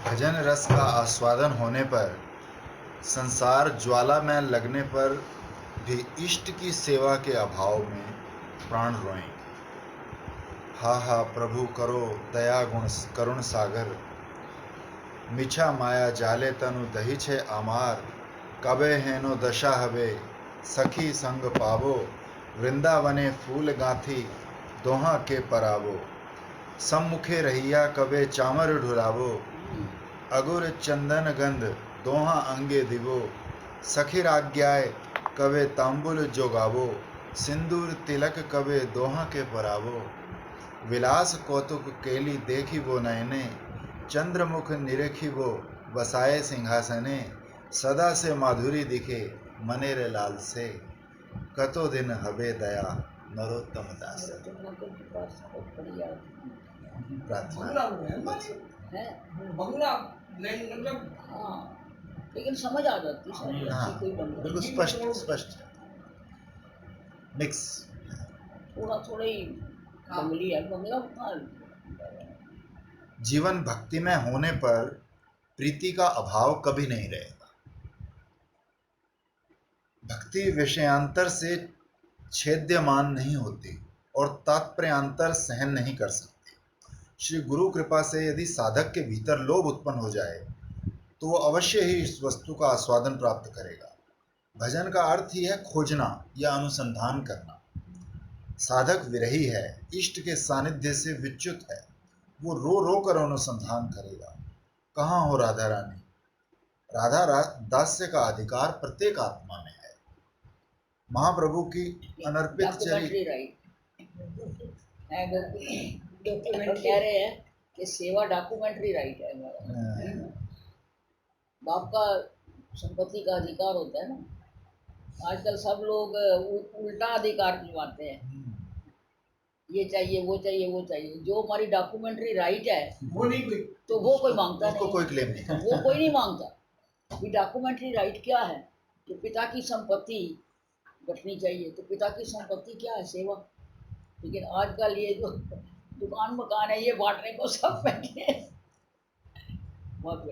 भजन रस का आस्वादन होने पर, संसार ज्वाला में लगने पर भी इष्ट की सेवा के अभाव में प्राण रोएं। हा हा प्रभु करो दया गुण करुण सागर, मिछा माया जाले तनु दही छे आमार, कबे हेनो दशा हवे सखी संग पावो, वृंदावने फूल गांथी दोहा के परावो, सम्मुखे रहिया कबे चामर ढुलावो, अगुर चंदन गंध दोहा अंगे दिवो, सखी आज्ञाए कबे तांबुल जोगावो, सिंदूर तिलक कबे दोहा के परावो, विलास कौतुक केली देखी वो नयने, चंद्रमुख निरेखी वो बसाए सिंहासने, सदा से माधुरी दिखे मनेरे लाल से, कतो दिन हबे दया नरोत्तम दास। प्रार्थना है बंगला नहीं मतलब हाँ, लेकिन समझ आ जाती है। हाँ, कोई बंगला बिल्कुल स्पष्ट स्पष्ट मिक्स। थोड़ा थोड़ा ही बंगली है, बंगला हाँ। जीवन भक्ति में होने पर प्रीति का अभाव कभी नहीं रहेगा। भक्ति विषयांतर से छेद्यमान नहीं होती और तात्पर्यांतर सहन नहीं कर सकती। श्री गुरु कृपा से यदि साधक के भीतर लोभ उत्पन्न हो जाए तो वो अवश्य ही इस वस्तु का आस्वादन प्राप्त करेगा। भजन का अर्थ ही है खोजना या अनुसंधान करना। साधक विरही है, इष्ट के सानिध्य से विच्युत है, वो रो रो कर अनुसंधान करेगा। कहाँ हो राधा रानी? दास्य का अधिकार प्रत्येक आत्मा में है। महाप्रभु की अनर्पित चरी कह रहे हैं कि सेवा डॉक्यूमेंट्री राइट है हमारा। बाप का संपत्ति का अधिकार होता है ना। आजकल सब लोग उल्टा अधिकार निभाते हैं, ये चाहिए वो चाहिए वो चाहिए। जो हमारी डॉक्यूमेंट्री राइट है वो नहीं कोई, तो वो कोई मांगता नहीं, कोई क्लेम नहीं, वो कोई नहीं मांगता। अभी डॉक्यूमेंट्री राइट क्या है कि पिता की संपत्ति बचनी चाहिए, तो पिता की संपत्ति क्या है? सेवा। लेकिन आजकल ये जो दुकान मकान है ये बांटने को सब बैठे हैं। बहुत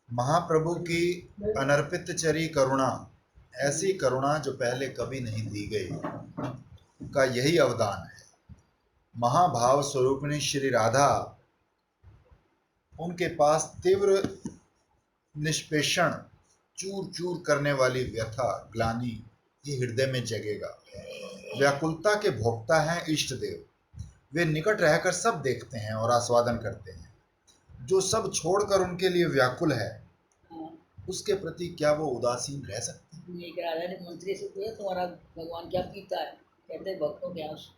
महाप्रभु की अनर्पित चरी करुणा, ऐसी करुणा जो पहले कभी नहीं दी गई, का यही अवदान है। महाभाव स्वरूपिणी श्री राधा, उनके पास तीव्र निष्पेषण चूर चूर करने वाली व्यथा ग्लानि ये हृदय में जगेगा। व्याकुलता के भोक्ता हैं इष्ट देव, वे निकट रहकर सब देखते हैं और आस्वादन करते हैं। जो सब छोड़कर उनके लिए व्याकुल है, उसके प्रति क्या वो उदासीन रह सकते हैं? एक राजा ने मंत्री से पूछा, तुम्हारा भगवान क्या पीता है? कहते हैं भक्तों के आंसू।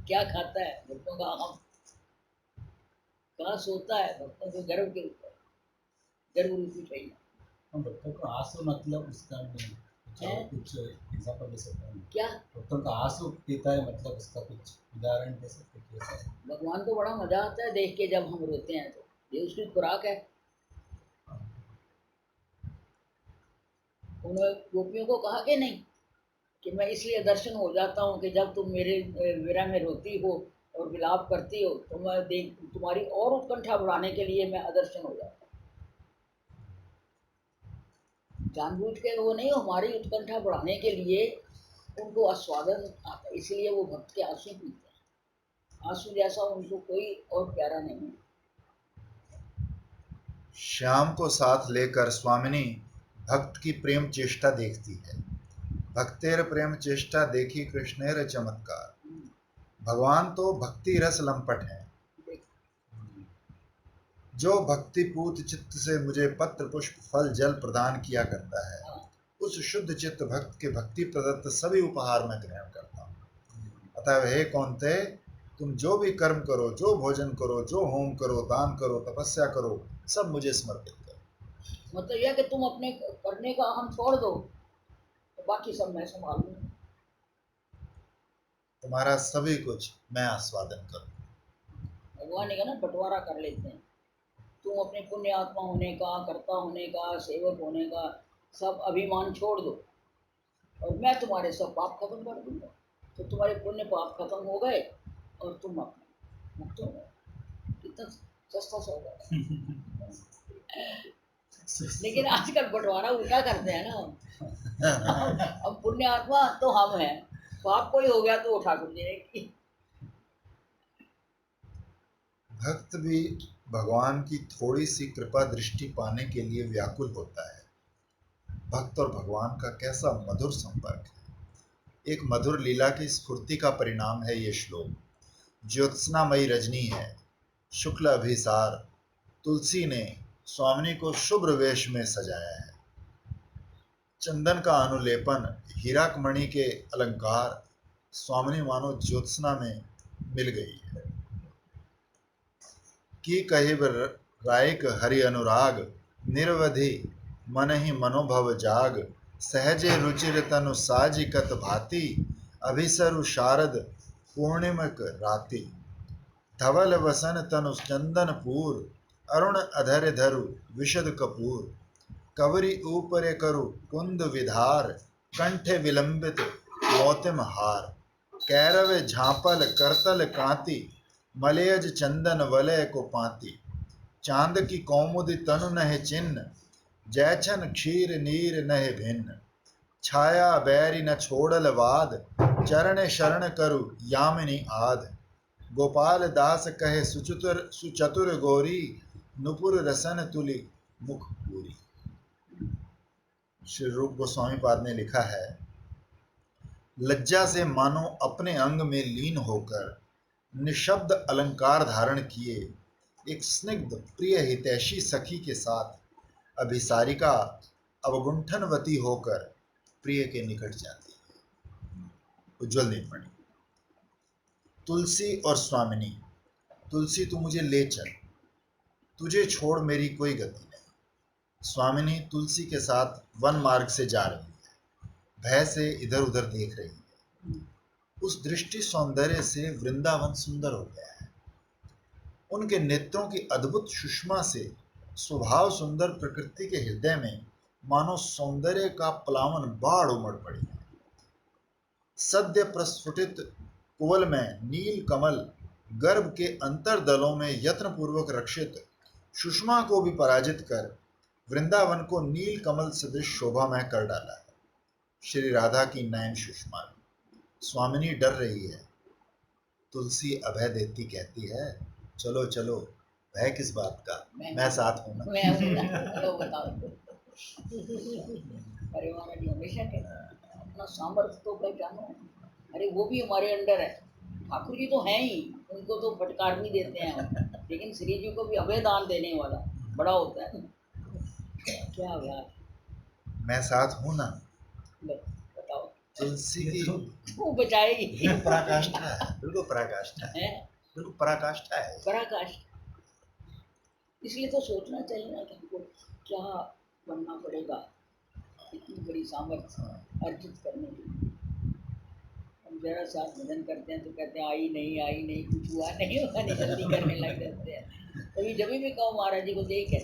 क्या खाता है? भक्तों का आम। कहाँ सोता है? भक्तों के गर्व के ऊपर। गर्व रूपी चाहिए। हम भक्तों का आंसू मतलब उसका कुछ एग्जांपल दे सकते हैं क्या? भक्तों का आंसू पीता है मतलब उसका कुछ उदाहरण दे सकते हैं? भगवान को बड़ा मजा आता है देख के जब हम रोते हैं, तो ये उसकी खुराक है। उन्होंने गोपियों को कहा कि नहीं कि मैं इसलिए दर्शन हो जाता हूँ कि जब तुम मेरे विरह में रोती हो और विलाप करती हो तो मैं देख तुम्हारी और उत्कंठा बढ़ाने के लिए मैं अदर्शन हो जाता हूँ। जानबूझ के वो नहीं, हमारी उत्कंठा बढ़ाने के लिए उनको आस्वादन आता है, इसलिए वो भक्त के आंसू पीते हैं। आंसू जैसा उनको कोई और प्यारा नहीं है। श्याम को साथ लेकर स्वामिनी भक्त की प्रेम चेष्टा देखती है। भक्तेर प्रेम चेष्टा देखी कृष्णेर चमत्कार। भगवान तो भक्ति रस लंपट है। जो भक्ति पूत चित्त से मुझे पत्र पुष्प फल जल प्रदान किया करता है, उस शुद्ध चित्त भक्त के भक्ति प्रदत्त सभी उपहार मैं ग्रहण करता हूँ। अतः हे कौन्ते, तुम जो भी कर्म करो, जो भोजन करो, जो होम करो, दान करो, तपस्या करो, सब मुझे समर्पित करो। मतलब यह कि तुम अपने करने का हम छोड़ दो तो बाकी सब मैं संभाल लूँ। तुम्हारा सभी कुछ मैं आस्वादन करूँ। भगवान ने कहा ना, बंटवारा कर लेते हैं। तुम अपने पुण्य आत्मा होने का, कर्ता होने का, सेवक होने का सब अभिमान छोड़ दो और मैं तुम्हारे सब पाप खत्म कर दूंगा। तो तुम्हारे पुण्य पाप खत्म हो गए और तुम अपने मुक्त हो गए। कितना सस्ता सौदा है। लेकिन आजकल बंटवारा उल्टा करते हैं ना। अब पुण्य आत्मा तो हम हैं, पाप कोई हो गया तो वो ठाकुर जी ने की। भक्त भी भगवान की थोड़ी सी कृपा दृष्टि पाने के लिए व्याकुल होता है। भक्त और भगवान का कैसा मधुर संपर्क है। एक मधुर लीला की स्फूर्ति का परिणाम है ये श्लोक। ज्योत्सनामयी रजनी है, शुक्ल अभिसार। तुलसी ने स्वामिनी को शुभ्र वेश में सजाया है। चंदन का अनुलेपन, हीराकमणि के अलंकार, स्वामिनी मानो ज्योत्सना में मिल गई है। की कहिब रायक हरि अनुराग, निरवधि मन ही मनोभव जाग। सहजे रुचिर तनु साजिकत भांति, अभिसरु शारद पूर्णिमक राति। धवल वसन तनु चंदन पूर, अरुण अधर धरु विशद कपूर। कवरी ऊपरे करु कुंद विधार, कंठे विलंबित मोतिम हार। कैरव झांपल करतल कांति, मलयज चंदन वलय को पाती। चांद की कौमुदी तनु नह चिन्ह, जैछन क्षीर नीर नह भिन्न। छाया बैरी न छोड़ल वाद, चरण शरण करु यामिनी आध। गोपाल दास कहे सुचतुर गोरी, नुपुर रसन तुली मुख पूरी। श्री रूप गोस्वामी पाद ने लिखा है, लज्जा से मानो अपने अंग में लीन होकर निशब्द अलंकार धारण किए एक स्निग्ध प्रिय हितैषी सखी के साथ अभिसारिका अवगुंठनवती होकर प्रिय के निकट जाती है। उज्ज्वल टिप्पणी। तुलसी और स्वामिनी। तुलसी तू मुझे ले चल, तुझे छोड़ मेरी कोई गति नहीं। स्वामिनी तुलसी के साथ वन मार्ग से जा रही है, भय से इधर उधर देख रही है। उस दृष्टि सौंदर्य से वृंदावन सुंदर हो गया है। उनके नेत्रों की अद्भुत सुषमा से स्वभाव सुंदर प्रकृति के हृदय में मानो सौंदर्य का प्लावन बाढ़ उमड़ पड़ी है। सद्य प्रस्फुटित कुवल में नील कमल गर्भ के अंतरदलों में यत्नपूर्वक रक्षित सुषमा को भी पराजित कर वृंदावन को नील कमल सदृश शोभामय कर डाला है। श्री राधा की नयन सुषमा। स्वामिनी डर रही है, तुलसी अभय देती कहती है, चलो चलो, भय किस बात का, मैं साथ हूं ना। मैं हूँ, बताओ। अरे महाराज जी हमेशा कहते हैं अपना सामर्थ्य तो पहचानो। अरे वो भी हमारे अंडर है, ठाकुर जी तो हैं ही, उनको तो फटकार भी देते हैं हम, लेकिन श्री जी को भी अभय दान देने वाला बड़ा होता है। क्या यार, मैं साथ हूं ना। बताओ। तुलसी की वो बचाएगी। पराकाष्ठा है, बिल्कुल पराकाष्ठा है, बिल्कुल पराकाष्ठा है। पराकाष्ठा। इसलिए तो सोचना चाहिए ना कि हमको क्या बनना पड़ेगा इतनी बड़ी सामर्थ्य अर्जित करने के लिए। हम जरा सा भजन करते हैं तो कहते हैं आई नहीं, कुछ हुआ नहीं, जल्दी करने लग जाते हैं। कभी जब भी कहो महाराज जी को देख है,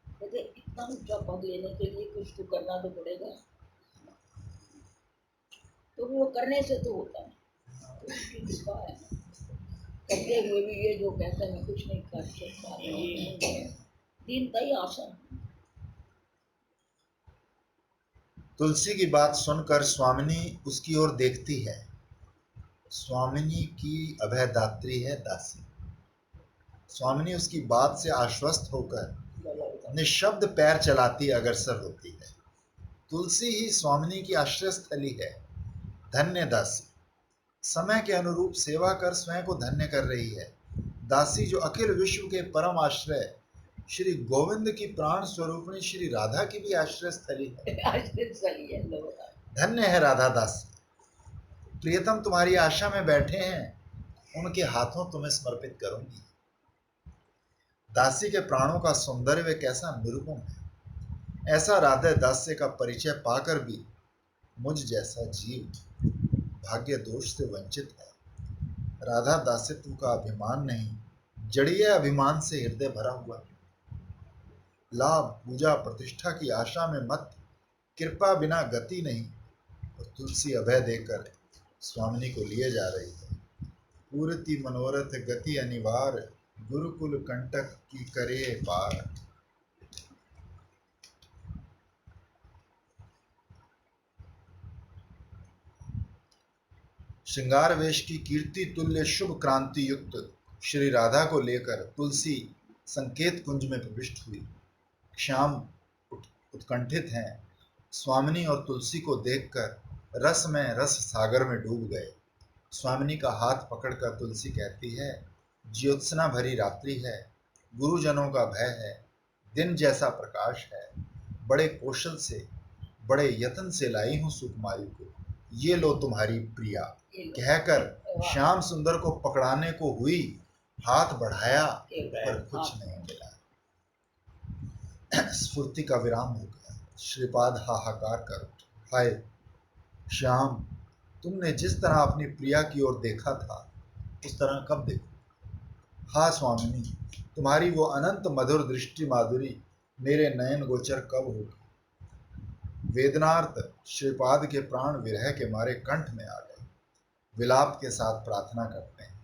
कहते इतना ऊंचा पद लेने के लिए कुछ तो करना तो पड़ेगा, तो वो करने से तो होता है। तो उसकी कृपा है, करते हुए भी ये जो कहते हैं मैं कुछ नहीं कर सकता, ये दीनता ही आसन। तुलसी की बात सुनकर स्वामिनी उसकी ओर देखती है। स्वामिनी की अभयदात्री है दासी। स्वामिनी उसकी बात से आश्वस्त होकर निशब्द पैर चलाती अग्रसर होती है। तुलसी ही स्वामिनी की आश्रय स्थली है। धन्य दासी, समय के अनुरूप सेवा कर स्वयं को धन्य कर रही है। दासी जो अखिल विश्व के परम आश्रय श्री गोविंद की प्राण स्वरूपिणी श्री राधा की भी आश्रय स्थली है। आश्रय स्थली है। धन्य है राधा दासी। प्रियतम तुम्हारी आशा में बैठे हैं, उनके हाथों तुम्हें समर्पित करूंगी। दासी के प्राणों का सौंदर्य कैसा निरुपम है। ऐसा राधा दास्य का परिचय पाकर भी मुझ जैसा जीव भाग्य दोष से वंचित है। राधा दासित्व का अभिमान नहीं, जड़ीय अभिमान से हृदय भरा हुआ है। लाभ पूजा प्रतिष्ठा की आशा में मत, कृपा बिना गति नहीं। और तुलसी अभय देकर स्वामिनी को लिए जा रही है। पूर्ति मनोरथ गति अनिवार्य, गुरुकुल कंटक की करे पार। श्रृंगार वेश की कीर्ति तुल्य शुभ क्रांति युक्त श्री राधा को लेकर तुलसी संकेत कुंज में प्रविष्ट हुई। श्याम उत्कंठित हैं। स्वामिनी और तुलसी को देखकर रस में रस सागर में डूब गए। स्वामिनी का हाथ पकड़कर तुलसी कहती है, ज्योत्सना भरी रात्रि है, गुरुजनों का भय है, दिन जैसा प्रकाश है, बड़े कौशल से बड़े यत्न से लाई हूँ सुकुमारी को, ये लो तुम्हारी प्रिया। कहकर श्याम सुंदर को पकड़ाने को हुई, हाथ बढ़ाया पर कुछ नहीं मिला। स्फूर्ति का विराम हो गया। श्रीपाद हाहाकार कर उठे, हाय श्याम, तुमने जिस तरह अपनी प्रिया की ओर देखा था उस तरह कब देखो। हा स्वामिनी, तुम्हारी वो अनंत मधुर दृष्टि माधुरी मेरे नयन गोचर कब होगी। वेदनार्थ श्रीपाद के प्राण विरह के मारे कंठ में आ गए। विलाप के साथ प्रार्थना करते हैं,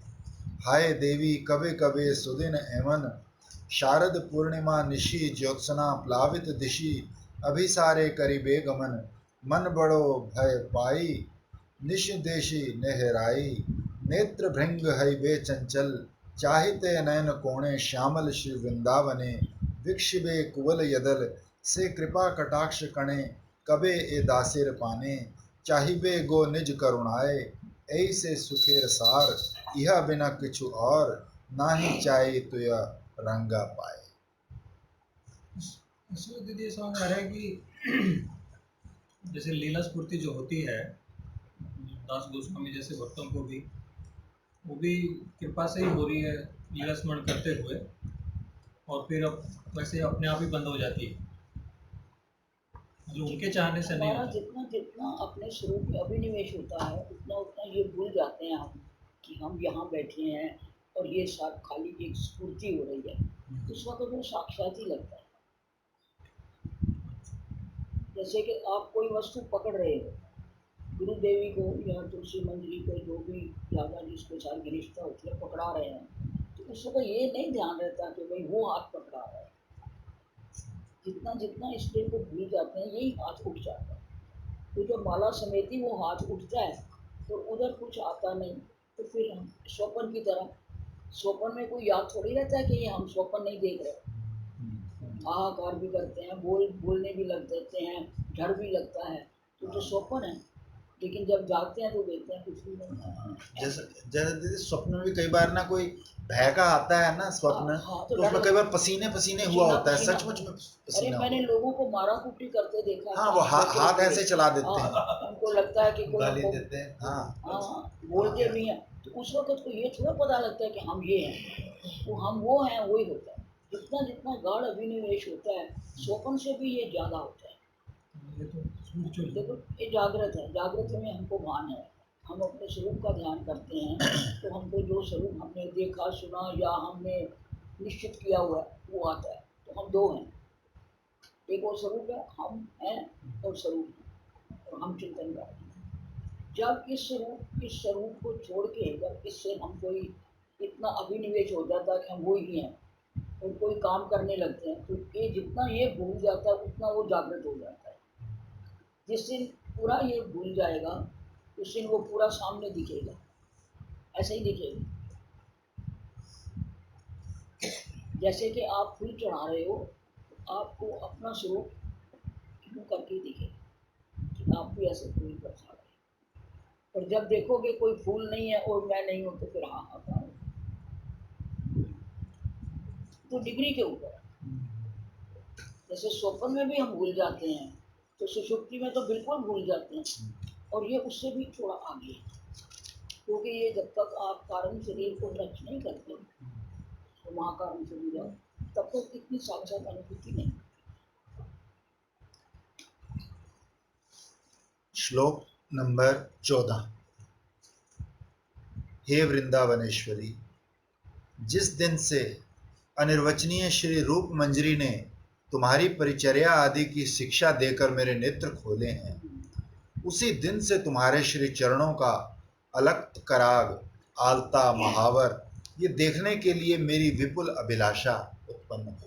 हाय देवी, कबे कबे सुदिन एमन, शारद पूर्णिमा निशि ज्योत्सना प्लावित दिशि, अभिसारे करिबे गमन, मन बड़ो भय पाई, निश देशी नेहराई, नेत्र भृंग हईबे चंचल, चाहिते नयन कोणे श्यामल श्री वृंदावने, विक्षिबे कुवल यदल से कृपा कटाक्ष कणे, कबे ए दासिर पाने, चाहिबे गो निज करुणाए, ऐसे सुखेर सार, यह बिना किछु और, नाही चाहे तुया रंगा पाए। इसमें दीदी ये समझ आ रहा है कि जैसे लीला स्फूर्ति जो होती है दास गोस्वामी जैसे भक्तों को भी, वो भी कृपा से ही हो रही है लीला स्मरण करते हुए, और फिर अब वैसे अपने आप ही बंद हो जाती है, जो उनके चाहने से नहीं होता। जितना जितना अपने स्वरूप में अभिनिवेश होता है उतना उतना ये भूल जाते हैं हम कि हम यहाँ बैठे हैं और ये सब खाली एक स्फूर्ति हो रही है। उस वक्त वो साक्षात ही लगता है। जैसे कि आप कोई वस्तु पकड़ रहे हो, गुरु देवी को या तुलसी मंजरी को, जो भी राधा जिसके साथ गिरिश्ता होती है, पकड़ा रहे हैं, तो उस वक्त ये नहीं ध्यान रहता कि भाई वो हाथ पकड़ा रहा है। जितना जितना इस दिन को भूल जाते हैं, यही हाथ उठ जाता है। तो जब माला समेती वो हाथ उठता है तो उधर कुछ आता नहीं, तो फिर हम स्वप्न की तरह, स्वप्न में कोई याद थोड़ी रहता है कि ये हम स्वप्न नहीं देख रहे। हाहाकार भी करते हैं, बोलने भी लग जाते हैं, डर भी लगता है, तो स्वप्न है। लेकिन जब जागते हैं तो देखते हैं कुछ भी नहीं। जैसे स्वप्न में भी कई बार ना कोई भय का आता है ना स्वप्न, तो उसमें कई बार पसीने पसीने हुआ होता है, सचमुच में अरे मैंने लोगों को मारा कुटी करते देखा। हाँ, वो हाथ ऐसे चला देते हैं, उनको लगता है कि गाली देते हैं। हाँ, बोलते भी हैं, तो उस वक्त को ये थोड़ा पता लगता है कि हम ये हैं, तो हम वो हैं, वही होता है। जितना जितना गाढ़ अभिनिवेश होता है, स्वप्न से भी ये ज्यादा होता है। देखो ये जागृत है, जागृत में हमको भान है, हम अपने स्वरूप का ध्यान करते हैं, तो हमको जो स्वरूप हमने देखा सुना या हमने निश्चित किया हुआ है वो आता है। तो हम दो हैं, एक वो स्वरूप है, हम हैं, और स्वरूप है, और हम चिंतन कर रहे हैं। जब इस स्वरूप को छोड़ के, जब इससे हम कोई इतना अभिनिवेश हो जाता है कि हम वो ही हैं और कोई काम करने लगते हैं, तो ये जितना ये भूल जाता है उतना वो जागृत हो जाता है। जिस दिन पूरा ये भूल जाएगा उस दिन वो पूरा सामने दिखेगा, ऐसे ही दिखेगा। जैसे कि आप फूल चढ़ा रहे हो, आपको अपना स्वरूप क्यों करके दिखेगा कि आप भी ऐसे फूल पर चढ़ा रहे हो। और जब देखोगे कोई फूल नहीं है और मैं नहीं हूँ, तो फिर हाहाकार हो। तो डिग्री के ऊपर है। जैसे स्वप्न में भी हम भूल जाते हैं, तो सुषुप्ति में तो बिल्कुल भूल जाते हैं, और ये उससे भी थोड़ा आगे, क्योंकि ये जब तक आप कारण शरीर को नष्ट नहीं करते तो महाकारण से भी जाओ, तब तक इतनी साक्षात अनुभूति नहीं। श्लोक नंबर 14। हे वृंदावनेश्वरी, जिस दिन से अनिर्वचनीय श्री रूप मंजरी ने तुम्हारी परिचर्या आदि की शिक्षा देकर मेरे नेत्र खोले हैं, उसी दिन से तुम्हारे श्री चरणों का अलक्त कराग, आलता, महावर, ये देखने के लिए मेरी विपुल अभिलाषा उत्पन्न हो गई।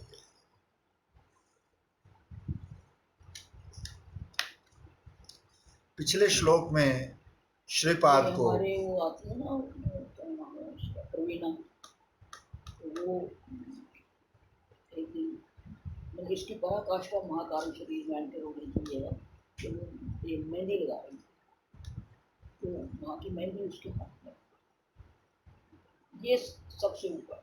पिछले श्लोक में श्रीपाद को हमारे वो आती है ना, क्या नाम है उसका, प्रवीणा, तो वो एक दिन मतलब इसकी पराकाष्ठा महाकाल शरीर में एंटर हो गई थी, तो वो ये मेहंदी लगा रही थी, तो वहाँ की मेहंदी उसके हाथ में, ये सबसे ऊपर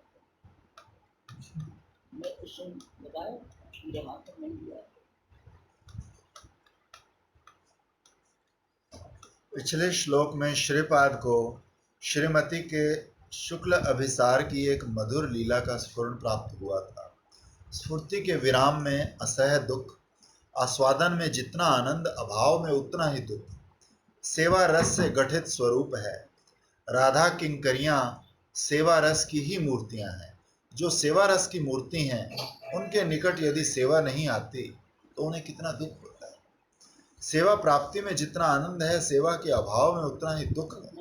मैं उसने बताया मेरे हाथ में मेहंदी आ। पिछले श्लोक में श्रीपाद को श्रीमती के शुक्ल अभिसार की एक मधुर लीला का स्फुरण प्राप्त हुआ था। स्फूर्ति के विराम में असह्य दुख, आस्वादन में जितना आनंद, अभाव में उतना ही दुख, सेवा रस से गठित स्वरूप है। राधा किंकरियां सेवा रस की ही मूर्तियां हैं। जो सेवा रस की मूर्ति हैं, उनके निकट यदि सेवा नहीं आती तो उन्हें कितना दुख होता है। सेवा प्राप्ति में जितना आनंद है, सेवा के अभाव में उतना ही दुख है।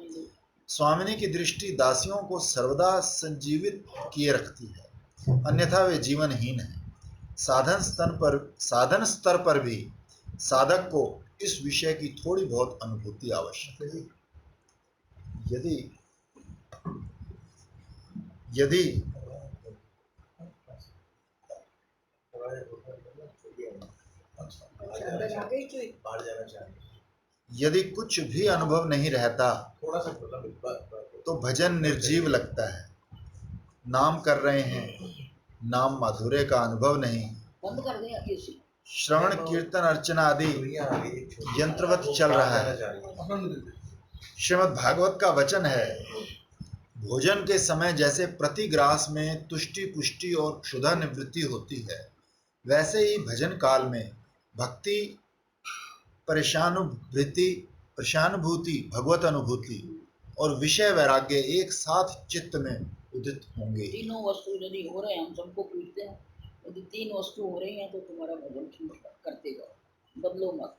स्वामिनी की दृष्टि दासियों को सर्वदा संजीवित किए रखती है, अन्यथा वे जीवनहीन हैं। साधन स्तर पर भी साधक को इस विषय की थोड़ी बहुत अनुभूति आवश्यक है। यदि यदि यदि कुछ भी अनुभव नहीं रहता तो भजन निर्जीव लगता है। नाम कर रहे हैं, नाम माधुर्य का अनुभव नहीं। बंद कर दिया इसी श्रवण कीर्तन अर्चना आदि यंत्रवत चल रहा है। श्रीमद् भागवत का वचन है, भोजन के समय जैसे प्रति ग्रास में तुष्टि पुष्टि और क्षुधा निवृत्ति होती है, वैसे ही भजन काल में भक्ति, परेशानुभूति, भगवत अनुभूति और विषय वैराग्य एक साथ चित्त में उदित होंगे। तीनों वस्तु यदि हो रहे हैं, हम सबको पूछते हैं, यदि तीन वस्तु हो रही हैं तो तुम्हारा भजन करते जाओ, बदलो मत।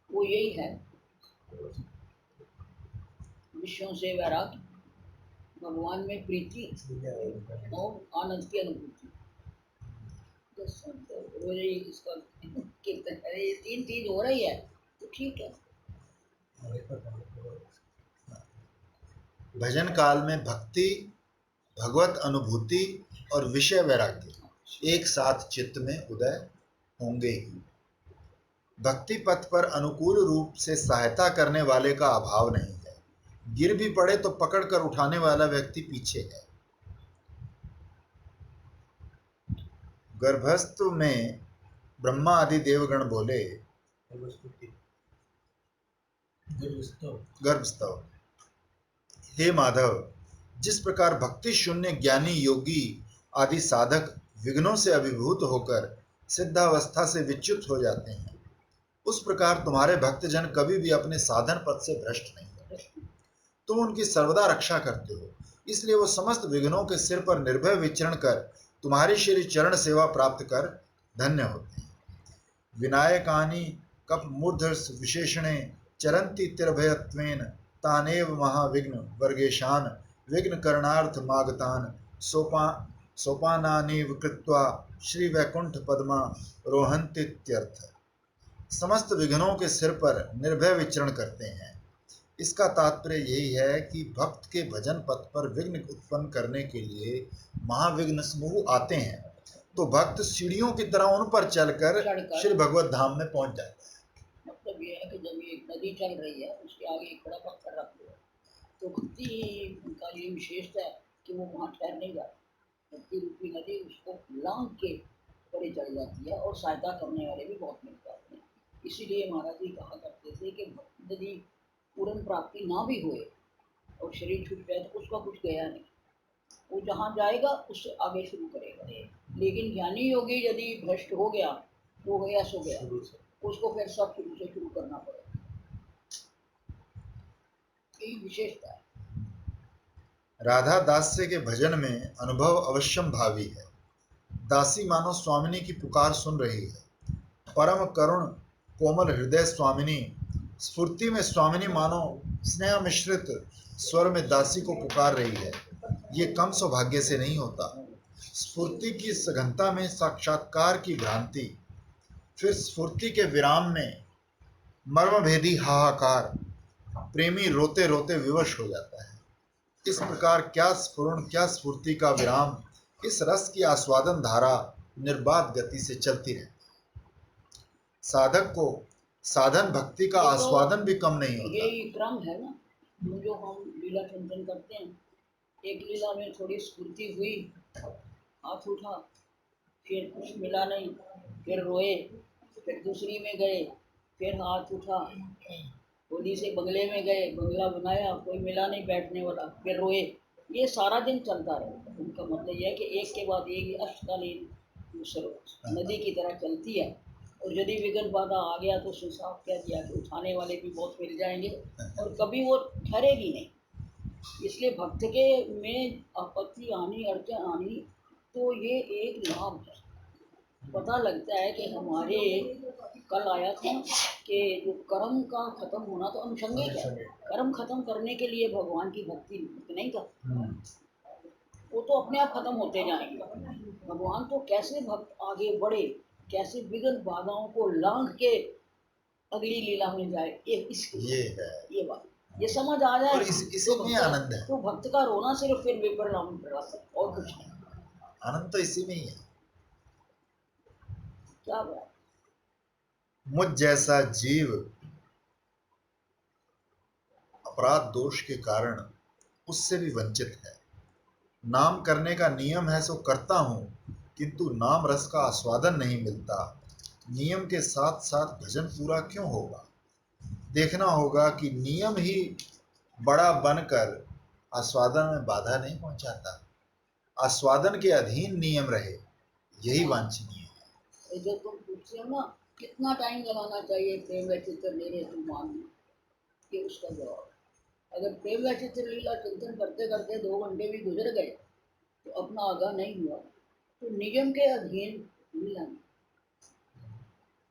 वो यही है, विषयों से वैराग्य, भगवान में प्रीति और आनंद की अनुभूति। इसका कीर्तन करे, ये तीन चीज हो रही है तो ठीक है। भजन काल में भक्ति, भगवत अनुभूति और विषय वैराग्य एक साथ चित्त में उदय होंगे ही। भक्ति पथ पर अनुकूल रूप से सहायता करने वाले का अभाव नहीं है। गिर भी पड़े तो पकड़कर उठाने वाला व्यक्ति पीछे है। गर्भस्थ में ब्रह्मा आदि देवगण बोले, गर्भस्तव, हे माधव, जिस प्रकार भक्ति शून्य ज्ञानी योगी आदि साधक विघ्नों से अभिभूत होकर सिद्धावस्था से विच्युत हो जाते हैं, उस प्रकार तुम्हारे भक्तजन कभी भी अपने साधन पथ से भ्रष्ट नहीं होते। तुम उनकी सर्वदा रक्षा करते हो, इसलिए वो समस्त विघ्नों के सिर पर निर्भय विचरण कर तुम्हारी श्री चरण सेवा प्राप्त कर धन्य होते हैं। विनायकानि कप मूर्ध विशेषणे चरंती तिरभयत्वेन तानेव महाविघ्न वर्गेशान विघ्न करणार्थ मागतान सोपानानि कृत्वा श्री वैकुंठ पद्मा रोहन्तीत्यर्थ। समस्त विघ्नों के सिर पर निर्भय विचरण करते हैं। इसका तात्पर्य यही है कि भक्त के भजन पथ पर विघ्न उत्पन्न करने के लिए महाविघ्न समूह आते हैं, तो भक्त सीढ़ियों की तरह उन पर चलकर श्री भगवत धाम में पहुंच जाता है। मतलब ये है कि जब ये नदी चल रही है, उसके आगे एक बड़ा पत्थर रख दो, तो भक्ति का ये विशेषता है कि वो वहाँ ठहर नहीं जाती। भक्ति रूपी नदी उसको लांग के परे चल जाती है, और सहायता करने वाले भी बहुत मिल जाते हैं। इसीलिए महाराज जी कहा करते थे कि यदि पूर्ण प्राप्ति ना भी हुए और शरीर छूट जाए तो उसका कुछ गया नहीं, वो जहाँ जाएगा उससे आगे शुरू करेगा। लेकिन ज्ञानी योगी यदि भ्रष्ट हो गया, वो गया सो गया, उसको फिर सब शुरू से शुरू करना पड़ेगा। यही विशेषता है। राधा दास्य के भजन में अनुभव अवश्यम भावी है। दासी मानो स्वामिनी की पुकार सुन रही है। परम करुण कोमल हृदय स्वामिनी स्फूर्ति में स्वामिनी मानो स्नेह मिश्रित स्वर में दासी को पुकार रही है। ये कम सौभाग्य से नहीं होता। स्फूर्ति की सघनता में साक्षात्कार की भ्रांति, फिर स्फूर्ति के विराम में मर्मभेदी हाहाकार, प्रेमी रोते रोते विवश हो जाता है। इस प्रकार क्या स्फुरण, क्या स्फूर्ति का विराम, इस रस की आस्वादन धारा निर्बाध गति से चलती रहती। साधक को साधन भक्ति का आस्वादन भी कम नहीं होता। यही क्रम है ना जो हम लीला चिंतन करते हैं। एक लीला में थोड़ी स्फूर्ति हुई, हाथ उठा, फिर कुछ मिला नहीं, फिर रोए, फिर दूसरी में गए, फिर हाथ उठा, होली से बंगले में गए, बंगला बनाया, कोई मिला नहीं बैठने वाला, फिर रोए। ये सारा दिन चलता रहे। उनका मतलब यह है कि एक के बाद एक अष्टकालीन नदी की तरह चलती है। और यदि विघ्न बाधा आ गया तो उसने साफ कह दिया कि उठाने वाले भी बहुत मिल जाएंगे और कभी वो ठहरेगी नहीं। इसलिए भक्त के में आपत्ति आनी, अड़चन आनी, तो ये एक लाभ है। पता लगता है कि हमारे कल आया था कि जो कर्म का खत्म होना तो अनुषंगिक है। कर्म खत्म करने के लिए भगवान की भक्ति नहीं था, वो तो अपने आप खत्म होते जाएंगे। भगवान तो कैसे भक्त आगे बढ़े, कैसे विघ्न बाधाओं को लांघ के अगली लीला में जाए, ये है ये बात, ये समझ आ जाए और इसी में आनंद है। तो भक्त का रोना सिर्फ फिर विपरिणाम रस है और कुछ नहीं। आनंद तो इसी में ही है। क्या बात। मुझ जैसा जीव अपराध दोष के कारण उससे भी वंचित है। नाम करने का नियम है सो करता हूं, किंतु नाम रस का आस्वादन नहीं मिलता। नियम के साथ साथ भजन पूरा क्यों होगा? देखना होगा कि नियम ही बड़ा बनकर आस्वादन में बाधा नहीं पहुंचाता। आस्वादन के अधीन नियम रहे, यही वांछनीय है। जो तुम पूछते हो ना कितना टाइम लगाना चाहिए प्रेम व चित्र मेरे तुम मांगना, कि उसका जवाब, अगर प्रेम व चित्र लीला चिंतन करते करते 2 घंटे भी गुजर गए तो अपना आगाह नहीं हुआ, तो नियम के अधीन लीला नहीं।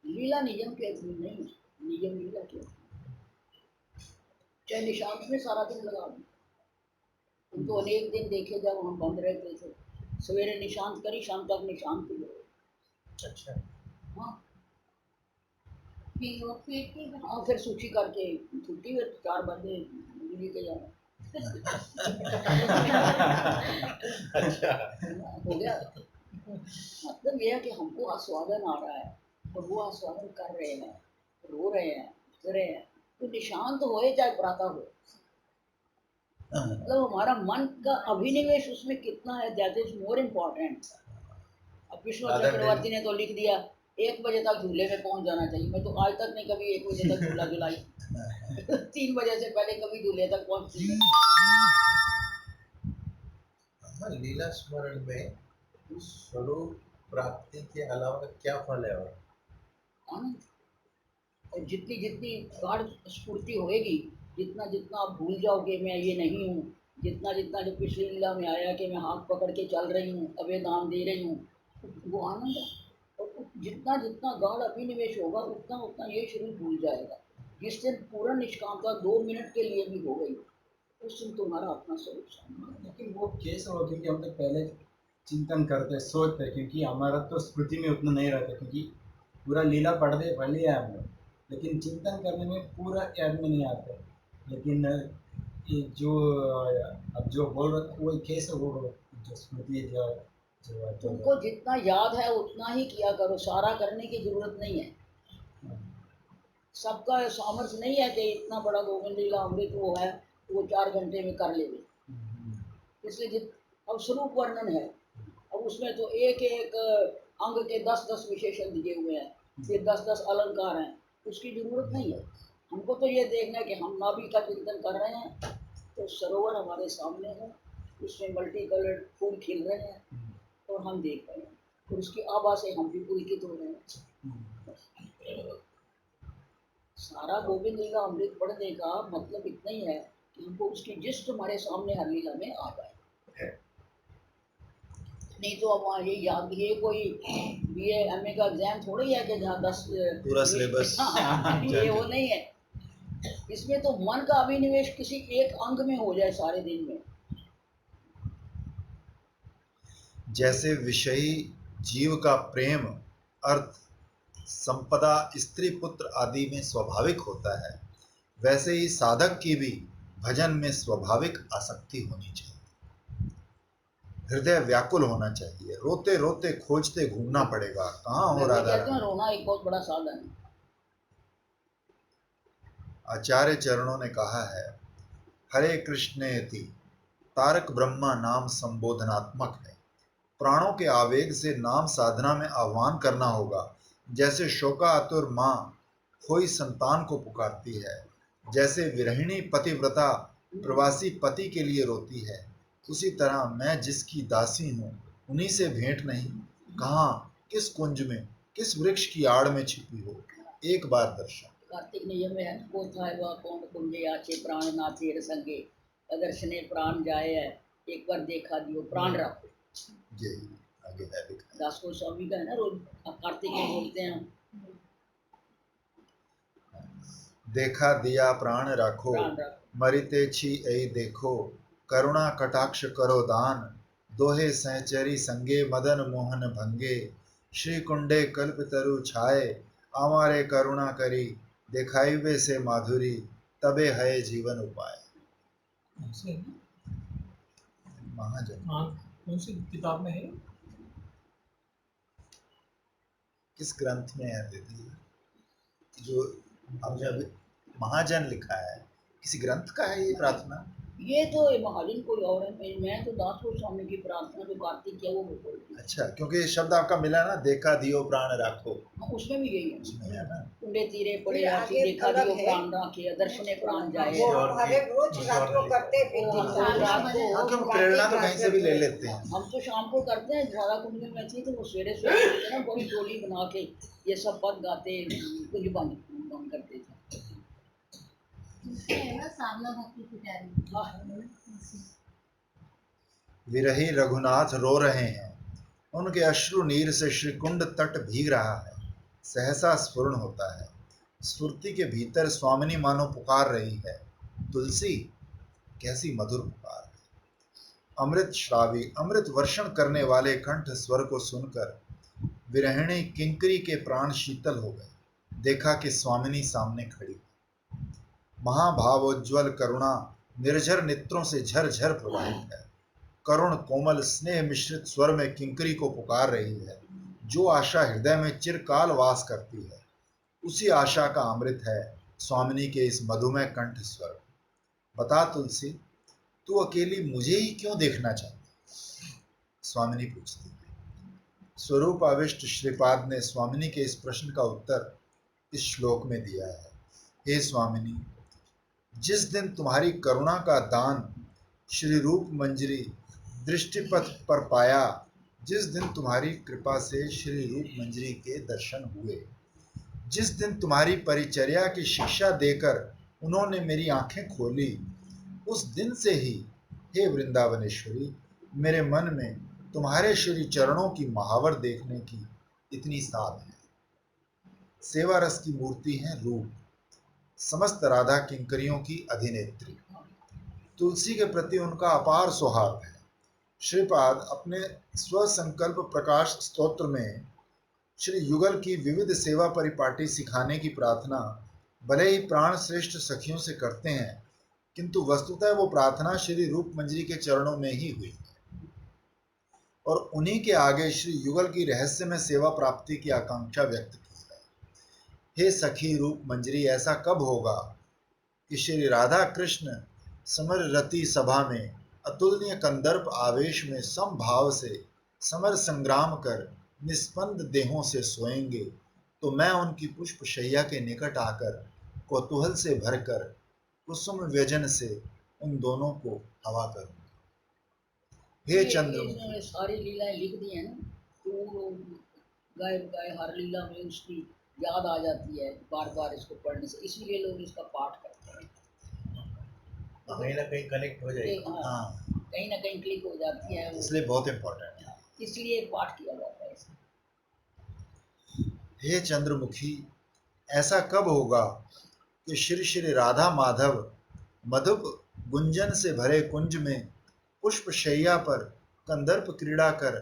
लीला नियम के अधीन नहीं है, नियम लीला के अधीन। चाहे निशांत में सारा दिन लगा दो, तुम तो अनेक दिन देखे जब हम बंद रहते थे, सवेरे निशांत करी, शाम तक निशांत ही रहे। अच्छा, हाँ हाँ, फिर सूची करके छुट्टी में 4 बजे दिल्ली के जाना। अच्छा, हो गया। मतलब यह है कि हमको आस्वादन आ रहा है और वो आस्वादन कर रहे हैं, रो रहे हैं, हंस रहे हैं, तो निशांत होए चाहे प्रातः हो, मतलब हमारा मन का अभिनिवेश उसमें कितना है, दैट इज मोर इम्पोर्टेंट। अब विष्णु चक्रवर्ती ने तो लिख दिया 1 बजे तक झूले में पहुंच जाना चाहिए। मैं तो आज तक नहीं कभी 1 बजे तक झूला झुलाई। 3 बजे से पहले कभी झूले तक पहुंचती नहीं। लीला स्मरण में स्वरूप प्राप्ति के अलावा क्या फल है? और जितनी जितनी गाढ़ स्फूर्ति होएगी, जितना जितना आप भूल जाओगे मैं ये नहीं हूँ, जितना जितना जो पिछली लीला में आया कि मैं हाथ पकड़ के चल रही हूँ, अबे दान दे रही हूँ, वो आनंद है। और जितना जितना गाढ़ अभिनिवेश होगा उतना उतना ये शरीर भूल जाएगा। जिस दिन पूर्ण निष्कामता 2 मिनट के लिए भी हो गई, उस दिन तुम्हारा अपना स्वरूप सामने। लेकिन वो कैसे हो, क्योंकि हम तो पहले चिंतन करते सोचते, क्योंकि हमारा तो स्मृति में उतना नहीं रहता, क्योंकि पूरा लीला पढ़ लिया हम लोग, लेकिन चिंतन करने में पूरा याद में नहीं आता। लेकिन ये जो अब जो बोल रहे थे वो कैसे हो, जो स्मृति जो तुमको जितना याद है उतना ही किया करो, सारा करने की जरूरत नहीं है। सबका सामर्थ्य नहीं है कि इतना बड़ा गोविंद लीला अमृत वो है वो 4 घंटे में कर लेंगे। इसलिए अब स्वरूप वर्णन है, अब उसमें तो एक एक अंग के 10-10 विशेषण दिए हुए हैं, फिर 10-10 अलंकार हैं, उसकी जरूरत नहीं है। हमको तो ये देखना है कि हम नाभि का चिंतन कर रहे हैं तो सरोवर हमारे सामने है, उसमें मल्टी कलर्ड फूल खिल रहे हैं और हम देख रहे हैं, और उसकी आभा से हम भी पुलकित हो रहे हैं। सारा गोविंद लीला अमृत पढ़ने का मतलब इतना ही है कि हमको उसकी जिस्ट हमारे सामने हर लीला में आ जाए। नहीं तो अब वहाँ ये याद, ये कोई BA MA का एग्जाम थोड़ी है कि जहाँ 10 पूरा सिलेबस ये वो नहीं है। इसमें तो मन का अभिनिवेश किसी एक अंग में हो जाए सारे दिन में। जैसे विषयी जीव का प्रेम, अर्थ, संपदा, स्त्री पुत्र आदि में स्वाभाविक होता है, वैसे ही साधक की भी भजन में स्वाभाविक आसक्ति होनी चाहिए। हृदय व्याकुल होना चाहिए, रोते रोते खोजते घूमना पड़ेगा, कहाँ हो मैं राधा कहती हूँ रानी। रोना एक बहुत बड़ा साधन है। आचार्य चरणों ने कहा है, हरे कृष्णेति तारक ब्रह्मा नाम संबोधनात्मक है। प्राणों के आवेग से नाम साधना में आह्वान करना होगा। जैसे शोकातुर माँ खोई संतान को पुकारती है, जैसे विरहिणी पतिव्रता प्रवासी पति के लिए रोती है, उसी तरह मैं जिसकी दासी हूँ उन्हीं से भेंट नहीं, कहाँ, किस कुंज में, किस वृक्ष की आड़ में छिपी हो, एक बार दर्शन। कार्तिक नियम में है, को था वह कौन कुंजे आचे प्राण नाचे रसंगे, अदर्शने प्राण जाए है, एक बार देखा दियो प्राण रखो। ये आगे है लिखा है। दास गोस्वामी का है ना, रोज कार्तिक में बोलते हैं देखा दिया प्राण राखो, प्राण रखो। मरिते छी ऐ देखो, करुणा कटाक्ष करो दान, दोहे सहचरी संगे मदन मोहन भंगे, श्री कुंडे कल्प तरु छाए, आमारे करुणा करी, देखाइबे से माधुरी, तबे है जीवन उपाय। ऐसे है? महाजन हाँ, कौन सी किताब में है? किस ग्रंथ में है दीदी, जो हमने अभी महाजन लिखा है, किसी ग्रंथ का है ये प्रार्थना? ये तो महाजन कोई और है, मैं तो दास गोस्वामी की प्रार्थना जो कार्तिक किया वो बोलती हूँ। अच्छा, क्योंकि ये शब्द आपका मिला ना, देखा दियो प्राण राखो, उसमें भी यही है, उसमें है ना। कुंडे तीरे पड़े फिर आके आगे देखा अलग दियो है। प्राण राखे, दर्शने प्राण जाए। वो और हम हर एक रोज किसी रात और को ने करते वो फिर हम दिन तो को रात को हाँ, क्योंकि प्रेरणा तो कहीं से भी ले लेते हैं। हम तो शाम को करते हैं, राधा कुंज में थी तो वो सवेरे सवेरे ना बड़ी टोली बना के ये सब पद गाते कुछ बंद करते थे। है ना सावला भक्ति पुजारी। हाँ, विरही रघुनाथ रो रहे हैं, उनके अश्रु नीर से श्रीकुंड तट भीग रहा है। सहसा स्फुरण होता है, स्फूर्ति के भीतर स्वामिनी मानो पुकार रही है, तुलसी कैसी मधुर पुकार है। अमृत श्रावी, अमृत वर्षण करने वाले कंठ स्वर को सुनकर विरहिणी किंकरी के प्राण शीतल हो गए। देखा कि स्वामिनी सामने खड़ी, महाभावोज्ज्वल करुणा निर्झर नेत्रों से झरझर प्रवाहित है। करुण कोमल स्नेह मिश्रित स्वर में किंकरी को पुकार रही है। जो आशा हृदय में चिरकाल वास करती है, उसी आशा का अमृत है स्वामिनी के इस मधुमय कंठ स्वर। बता तुलसी, तू अकेली मुझे ही क्यों देखना चाहती? स्वामिनी पूछती है। स्वरूप आविष्ट श्रीपाद ने स्वामिनी के इस प्रश्न का उत्तर इस श्लोक में दिया है। हे स्वामिनी, जिस दिन तुम्हारी करुणा का दान श्री रूप मंजरी दृष्टिपथ पर पाया, जिस दिन तुम्हारी कृपा से श्री रूप मंजरी के दर्शन हुए, जिस दिन तुम्हारी परिचर्या की शिक्षा देकर उन्होंने मेरी आंखें खोली, उस दिन से ही हे वृंदावनेश्वरी, मेरे मन में तुम्हारे श्री चरणों की महावर देखने की इतनी साध है। सेवा रस की मूर्ति है रूप, समस्त राधा किंकरियों की अधिनेत्री। तुलसी के प्रति उनका अपार सौहार्द है। श्रीपाद अपने स्वसंकल्प प्रकाश स्तोत्र में श्री युगल की विविध सेवा परिपाटी सिखाने की प्रार्थना भले ही प्राण श्रेष्ठ सखियों से करते हैं, किंतु वस्तुतः वो प्रार्थना श्री रूप मंजरी के चरणों में ही हुई और उन्हीं के आगे श्री युगल की रहस्यमय सेवा प्राप्ति की आकांक्षा व्यक्त की है। हे सखी रूप मंजरी, ऐसा कब होगा कि श्री राधा कृष्ण समर रति सभा में अतुलनीय कंदर्प आवेश में समभाव से समर संग्राम कर निस्पंद देहों से सोएंगे, तो मैं उनकी पुष्प शैया के निकट आकर कौतूहल से भरकर कुसुम व्यजन से उन दोनों को हवा करूंगा। हे चंद्रमुखी, ये सारी लीलाएं लिख दी है ना, तो गाय गाय हर लीला में उसकी याद आ जाती है बार बार इसको पढ़ने से, इसीलिए लोग इसका पाठ करते हैं। कहीं ना कहीं कनेक्ट हो जाएगी। हाँ, कहीं ना कहीं क्लिक हो जाती है, इसलिए बहुत इम्पोर्टेंट है। इसलिए पाठ किया जाता है इसे। हे चंद्रमुखी, ऐसा कब होगा कि श्री श्री राधा माधव मधुप गुंजन से भरे कुंज में पुष्प शैया पर कंदर्प क्रीड़ा कर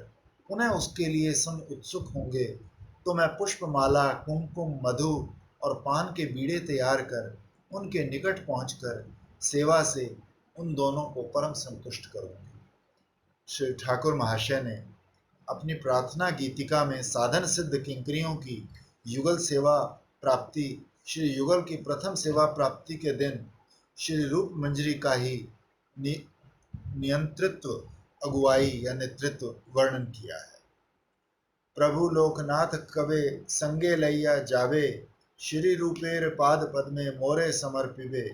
पुनः उसके लिए सुन उत्सुक होंगे, तो मैं पुष्पमाला, कुमकुम, मधु और पान के बीड़े तैयार कर उनके निकट पहुंचकर सेवा से उन दोनों को परम संतुष्ट करूंगी। श्री ठाकुर महाशय ने अपनी प्रार्थना गीतिका में साधन सिद्ध किंकरियों की युगल सेवा प्राप्ति, श्री युगल की प्रथम सेवा प्राप्ति के दिन श्री रूप मंजरी का ही नियंत्रित्व, अगुवाई या नेतृत्व वर्णन किया है। प्रभु लोकनाथ कवे संगे लैया जावे, श्री रूपेर पाद पद्मे मोरे समर्पिबे,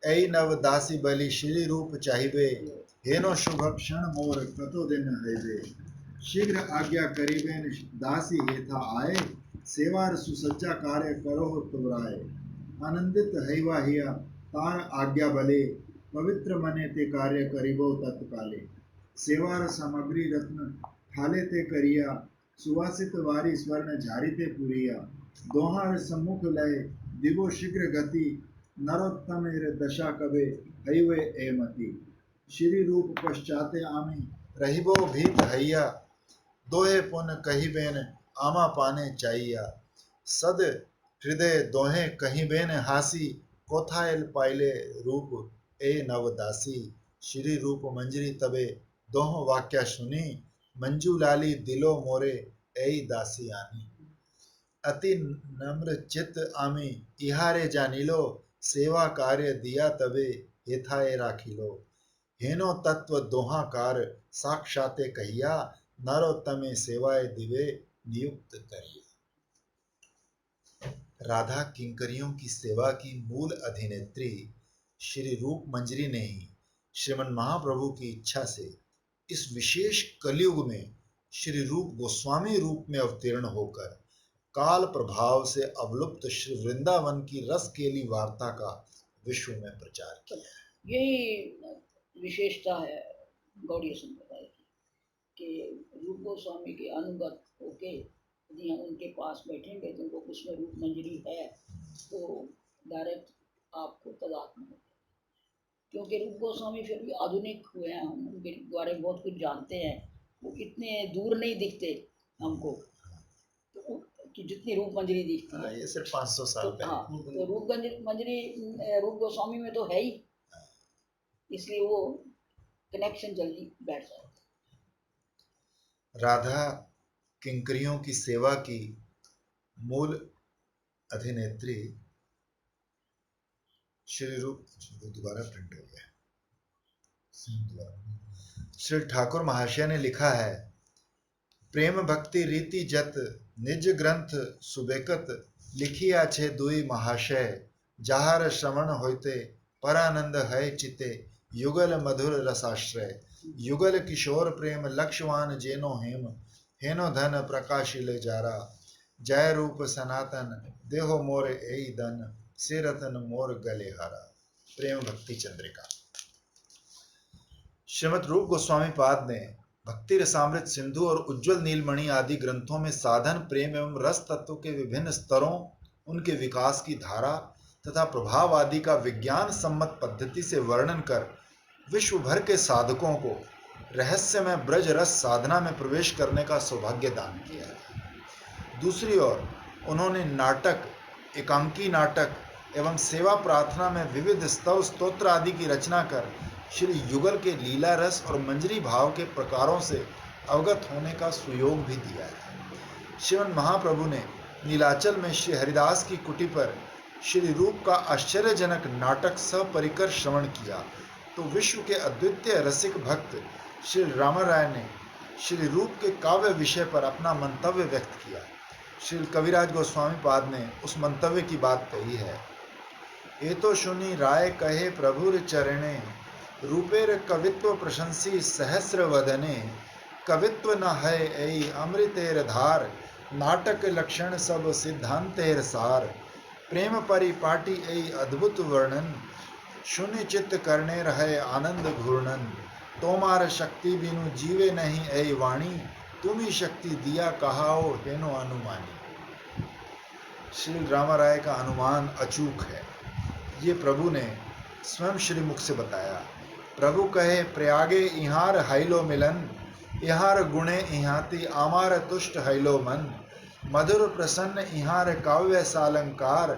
ऐ नव दासी बलि श्री रूप चाहिबे, हेनो शुभ क्षण मोर कतो दिन हईबे, शीघ्र आज्ञा करीबेन दासी हेथा आए, सेवार सुसज्जा कार्य करो तुराए, आनंदित हैवा हिया तार आज्ञा बले, पवित्र मने ते कार्य करीबो तत्काले, सेवार सामग्री रत्न ठाले ते करिया, सुवासित वारी स्वर्ण झारिते पुरिया, दोहार सम्मुख लय दिवो शीघ्र गति, नरोत्तम दशा कबे हईवे एमति, श्री रूप पश्चाते आमी रहिबो भीत हैया, दोहे पुन कहिबेन आमा पाने चाहिया, सद हृदय दोहे कहिबेन हासी, कोथायल पाइले रूप ए नवदासी, श्री रूप मंजरी तबे दोहों वाक्या सुनी, मंजू लाली दिलो मोरे ऐ दासी आनी, अति नम्र चित आमी इहारे जानिलो, सेवा कार्य दिया तबे हेथाए राखिलो, हेनो तत्व दोहाकार साक्षाते कहिया, नरोत्तमे सेवाए दिवे नियुक्त करिया। राधा किंकरियों की सेवा की मूल अधिनेत्री श्री रूप मंजरी ने ही श्रीमन महाप्रभु की इच्छा से इस विशेष कलयुग में श्री रूप गोस्वामी रूप में अवतीर्ण होकर काल प्रभाव से अवलुप्त श्री वृंदावन की रस केली वार्ता का विश्व में प्रचार किया है। यही विशेषता है गौड़ीय संप्रदाय की कि रूप गोस्वामी के अनुगत होके यदि हम उनके पास बैठेंगे तो उनको उसमें रूप मंजरी है तो डायरेक्ट आपको तदात्म होगा, क्योंकि रूप गोस्वामी फिर भी आधुनिक हुए हैं, हम उनके बारे में बहुत कुछ जानते हैं, वो इतने दूर नहीं दिखते हमको तो कि जितनी रूप मंजरी दिखती है। ये सिर्फ 500 साल पहले। हाँ, तो रूप मंजरी रूप गोस्वामी में तो है ही, इसलिए वो कनेक्शन जल्दी बैठ जाता है। राधा किंकरियों की सेवा की मूल अधिनेत्री श्री रूप, दोबारा प्रिंट हो गया, श्री ठाकुर महाशय ने लिखा है, प्रेम भक्ति रीति जत निज ग्रंथ सुबेकत, लिखिया छे दुई महाशय, जहार श्रवण होते परानंद है चिते, युगल मधुर रसाश्रय, युगल किशोर प्रेम लक्ष्यवान जेनो हेम, हेनो धन प्रकाशिल जारा, जय रूप सनातन देहो मोर एई धन, से रतन मोर गले हारा। प्रेम भक्ति चंद्रिका। श्रीमद रूप गोस्वामी पाद ने भक्ति रसामृत सिंधु और उज्जवल नीलमणि आदि ग्रंथों में साधन प्रेम एवं रस तत्व के विभिन्न स्तरों, उनके विकास की धारा तथा प्रभाव आदि का विज्ञान सम्मत पद्धति से वर्णन कर विश्व भर के साधकों को रहस्यमय ब्रज रस साधना में प्रवेश करने का सौभाग्य दान किया है। दूसरी ओर उन्होंने नाटक, एकांकी नाटक एवं सेवा प्रार्थना में विविध स्तव स्तोत्र आदि की रचना कर श्री युगल के लीला रस और मंजरी भाव के प्रकारों से अवगत होने का सुयोग भी दिया है। श्रीमन महाप्रभु ने नीलाचल में श्री हरिदास की कुटी पर श्री रूप का आश्चर्यजनक नाटक सपरिकर श्रवण किया तो विश्व के अद्वितीय रसिक भक्त श्री रामराय ने श्री रूप के काव्य विषय पर अपना मंतव्य व्यक्त किया। श्री कविराज गोस्वामी पाद ने उस मंतव्य की बात कही है, ए तो सुनी राय कहे प्रभुर चरणे, रूपेर कवित्व प्रशंसी सहस्र वदने, कवित्व न है ऐ अमृतेर धार, नाटक लक्षण सब सिद्धांतेर सार, प्रेम परिपाटी ऐ अद्भुत वर्णन, शून्य चित्त करने रहे आनंद घूर्णन, तोमार शक्ति बिनु जीवे नहीं ऐ वाणी, तुम ही शक्ति दिया कहाओ हेनो अनुमानी। श्री रामराय का अनुमान अचूक है। ये प्रभु ने स्वयं श्रीमुख से बताया। प्रभु कहे, प्रयागे इहार हाइलो मिलन, इहार गुणे इहाती आमार तुष्ट हाइलो मन, मधुर प्रसन्न इहार काव्य सालंकार,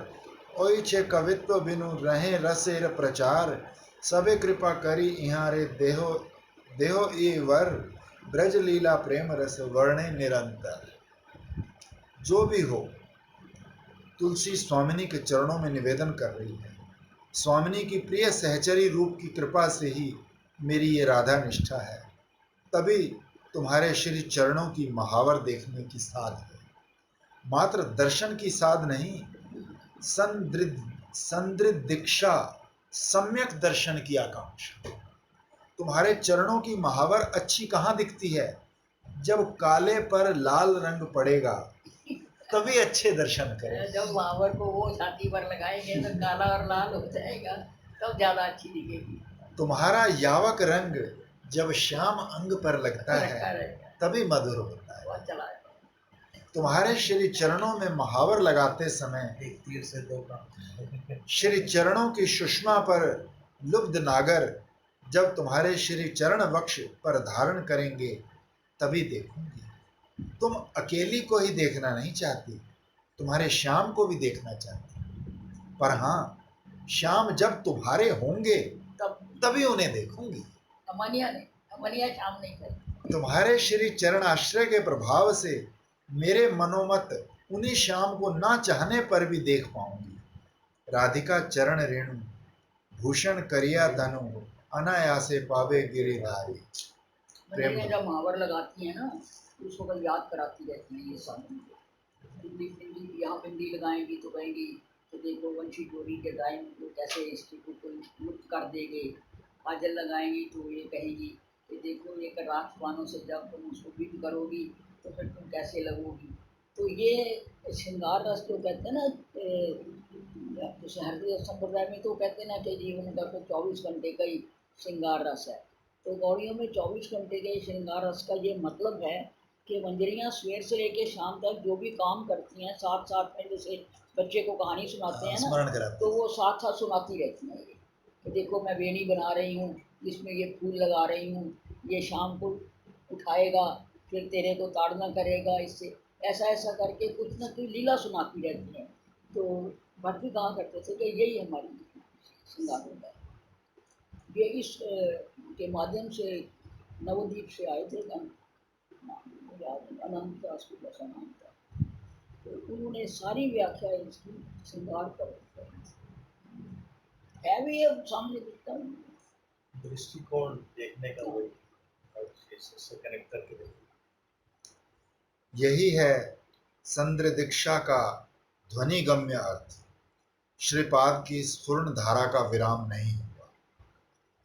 ओइछे कवित्व बिनु रहे रसेर प्रचार, सबे कृपा करी इहारे देहो देहो ई वर, ब्रज लीला प्रेम रस वर्णे निरंतर। जो भी हो, तुलसी स्वामिनी के चरणों में निवेदन कर रही है। स्वामिनी की प्रिय सहचरी रूप की कृपा से ही मेरी ये राधा निष्ठा है, तभी तुम्हारे श्री चरणों की महावर देखने की साध है। मात्र दर्शन की साध नहीं, संदृढ़ दीक्षा, सम्यक दर्शन की आकांक्षा। तुम्हारे चरणों की महावर अच्छी कहाँ दिखती है? जब काले पर लाल रंग पड़ेगा तभी अच्छे दर्शन करें। जब महावर को वो छाती पर लगाएंगे तो काला और लाल हो जाएगा, तब ज्यादा अच्छी दिखेगी। तुम्हारा यावक रंग जब श्याम अंग पर लगता है तभी मधुर होता है। बहुत चला है। तुम्हारे श्री चरणों में महावर लगाते समय एक तीर से दो काम। श्री चरणों की सुषमा पर लुब्ध नागर जब तुम्हारे श्री चरण वक्ष पर धारण करेंगे तभी देखूंगी। तुम अकेली को ही देखना नहीं चाहती, तुम्हारे श्याम को भी देखना चाहती। पर हाँ, श्याम जब तुम्हारे होंगे तभी उन्हें देखूंगी। अमनिया शाम नहीं करती। तुम्हारे श्री चरण आश्रय के प्रभाव से मेरे मनोमत उन्हीं श्याम को ना चाहने पर भी देख पाऊंगी। राधिका चरण रेणु भूषण करिया तनु, अनायासे पावे गिरिधारी। मंदिर जब महावर लगाती है ना, उसको कल याद कराती रहती है ये सब। बिंदी यहाँ बिंदी लगाएंगी तो कहेंगी तो देखो वंशी जोड़ी के टाइम तो कैसे इसकी को कोई लुप्त कर देंगे। काजल लगाएंगी तो ये कहेगी कि देखो ये राजपानों से जब तुम उसको बीट करोगी तो फिर तुम कैसे लगोगी। तो ये श्रृंगार रस जो कहते हैं ना, जैसे हरदीय संप्रदाय में तो कहते हैं ना कि जीवन का तो 24 घंटे का ही श्रृंगार रस है। तो गौड़ियों में 24 घंटे के श्रृंगार रस का ये मतलब है कि मंजरियाँ सवेर से लेकर शाम तक जो भी काम करती हैं, साथ साथ में जैसे बच्चे को कहानी सुनाते हैं ना, तो वो साथ साथ सुनाती रहती हैं कि देखो मैं वेणी बना रही हूँ, इसमें ये फूल लगा रही हूँ, ये शाम को उठाएगा फिर तेरे को ताड़ना करेगा, इससे ऐसा ऐसा करके कुछ ना कुछ लीला सुनाती रहती हैं। तो भक्ति कहाँ करते थे कि यही हमारी श्रृंगार होता है। ये इस के माध्यम से नवद्वीप से आए थे अनंत दास को ऐसा नाम था, तो उन्होंने सारी व्याख्या इसकी श्रृंगार पर है भी अब सामने दिखता है। दृष्टिकोण देखने का वही इससे कनेक्ट करके देखो। यही है संद्र दीक्षा का ध्वनिगम्य अर्थ। श्रीपाद की स्फुरण धारा का विराम नहीं हुआ।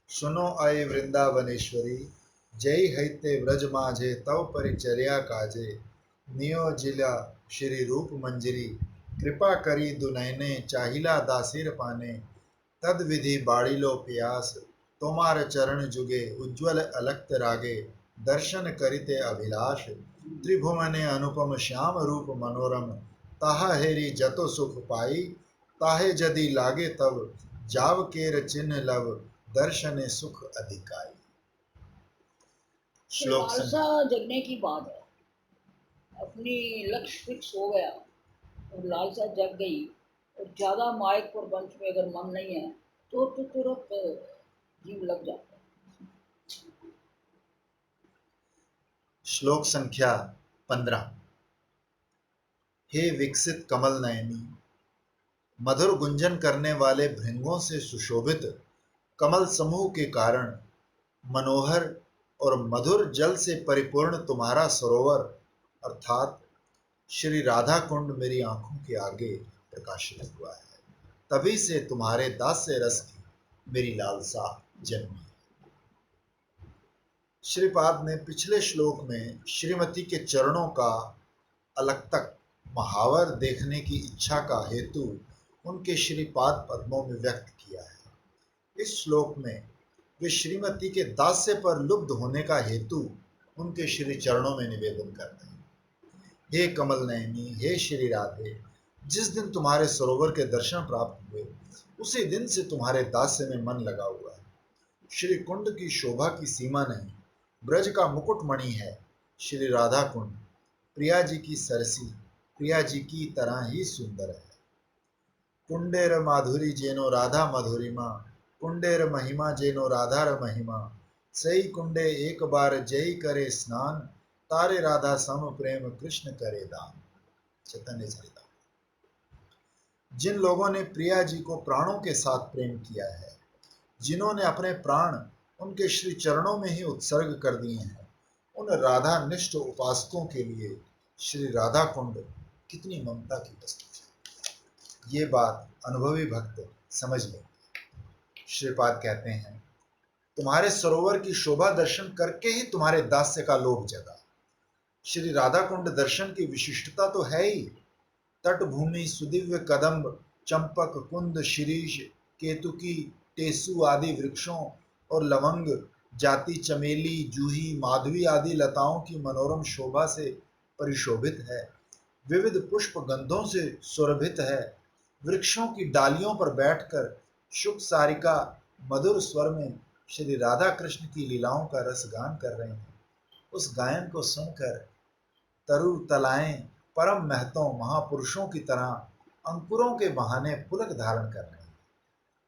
सुनो अय वृंदावनेश्वरी, जय हैते व्रज माझे तव परिचर्या काजे, नियो जिला श्री रूप मंजरी, कृपा करी दुनैने चाहिला दासिर पाने, तद विधि बाड़िलो प्यास तोमार चरण जुगे, उज्ज्वल अलक्त रागे, दर्शन करिते अभिलाष, त्रिभुवने अनुपम श्याम रूप मनोरम, ताहा हेरी जतो सुख पाई, ताहे जदि लागे तब, जाव केर चिन्ह लब, दर्शने सुख अधिकाई। श्लोक लालसा जगने की बात है। अपनी लक्ष्य फिक्स हो गया और लालसा जग गई और ज़्यादा माइक पर मंच में अगर मन नहीं है तो तुरंत जीव लग जाता है। श्लोक संख्या 15। हे विकसित कमल नयनी, मधुर गुंजन करने वाले भृंगों से सुशोभित कमल समूह के कारण मनोहर और मधुर जल से परिपूर्ण तुम्हारा सरोवर अर्थात श्री राधा कुंड मेरी आंखों के आगे प्रकाशित हुआ है। तभी से तुम्हारे दास्य रस की मेरी लालसा जन्मी। श्रीपाद ने पिछले श्लोक में श्रीमती के चरणों का अलग तक महावर देखने की इच्छा का हेतु उनके श्रीपाद पद्मों में व्यक्त किया है। इस श्लोक में वे श्रीमती के दास्य पर लुब्ध होने का हेतु उनके श्री चरणों में निवेदन करते हैं। हे कमल नयनी, हे श्री राधे, जिस दिन तुम्हारे सरोवर के दर्शन प्राप्त हुए उसी दिन से तुम्हारे दास्य में मन लगा हुआ है। श्री कुंड की शोभा की सीमा नहीं, ब्रज का मुकुट मणि है श्री राधा कुंड। प्रिया जी की सरसी प्रिया जी की तरह ही सुंदर है। कुंडेर माधुरी जेनो राधा मधुरिमा, कुंडेर महिमा जेनो राधार महिमा। सही कुंडे एक बार जय करे स्नान, तारे राधा सम प्रेम कृष्ण करे दान। चैतन्य चरिता। जिन लोगों ने प्रिया जी को प्राणों के साथ प्रेम किया है, जिन्होंने अपने प्राण उनके श्री चरणों में ही उत्सर्ग कर दिए हैं, उन राधा निष्ठ उपासकों के लिए श्री राधा कुंड कितनी ममता की वस्तु है, ये बात अनुभवी भक्त समझ ले। श्रीपाद कहते हैं, तुम्हारे सरोवर की शोभा दर्शन करके ही तुम्हारे दास्य का लोभ जगा। श्री राधा कुंड दर्शन की विशिष्टता तो है ही। तटभूमि सुदिव्य कदम्ब, चंपक, कुंद, शिरीष, केतुकी, टेसु आदि वृक्षों और लवंग जाति, चमेली, जूही, माधवी आदि लताओं की मनोरम शोभा से परिशोभित है। विविध पुष्प गंधों से सुरभित है। वृक्षों की डालियों पर बैठकर शुक सारिका मधुर स्वर में श्री राधा कृष्ण की लीलाओं का रस गान कर रहे हैं। उस गायन को सुनकर तरु तलाएं परम महतों महापुरुषों की तरह अंकुरों के बहाने पुलक धारण कर रहे हैं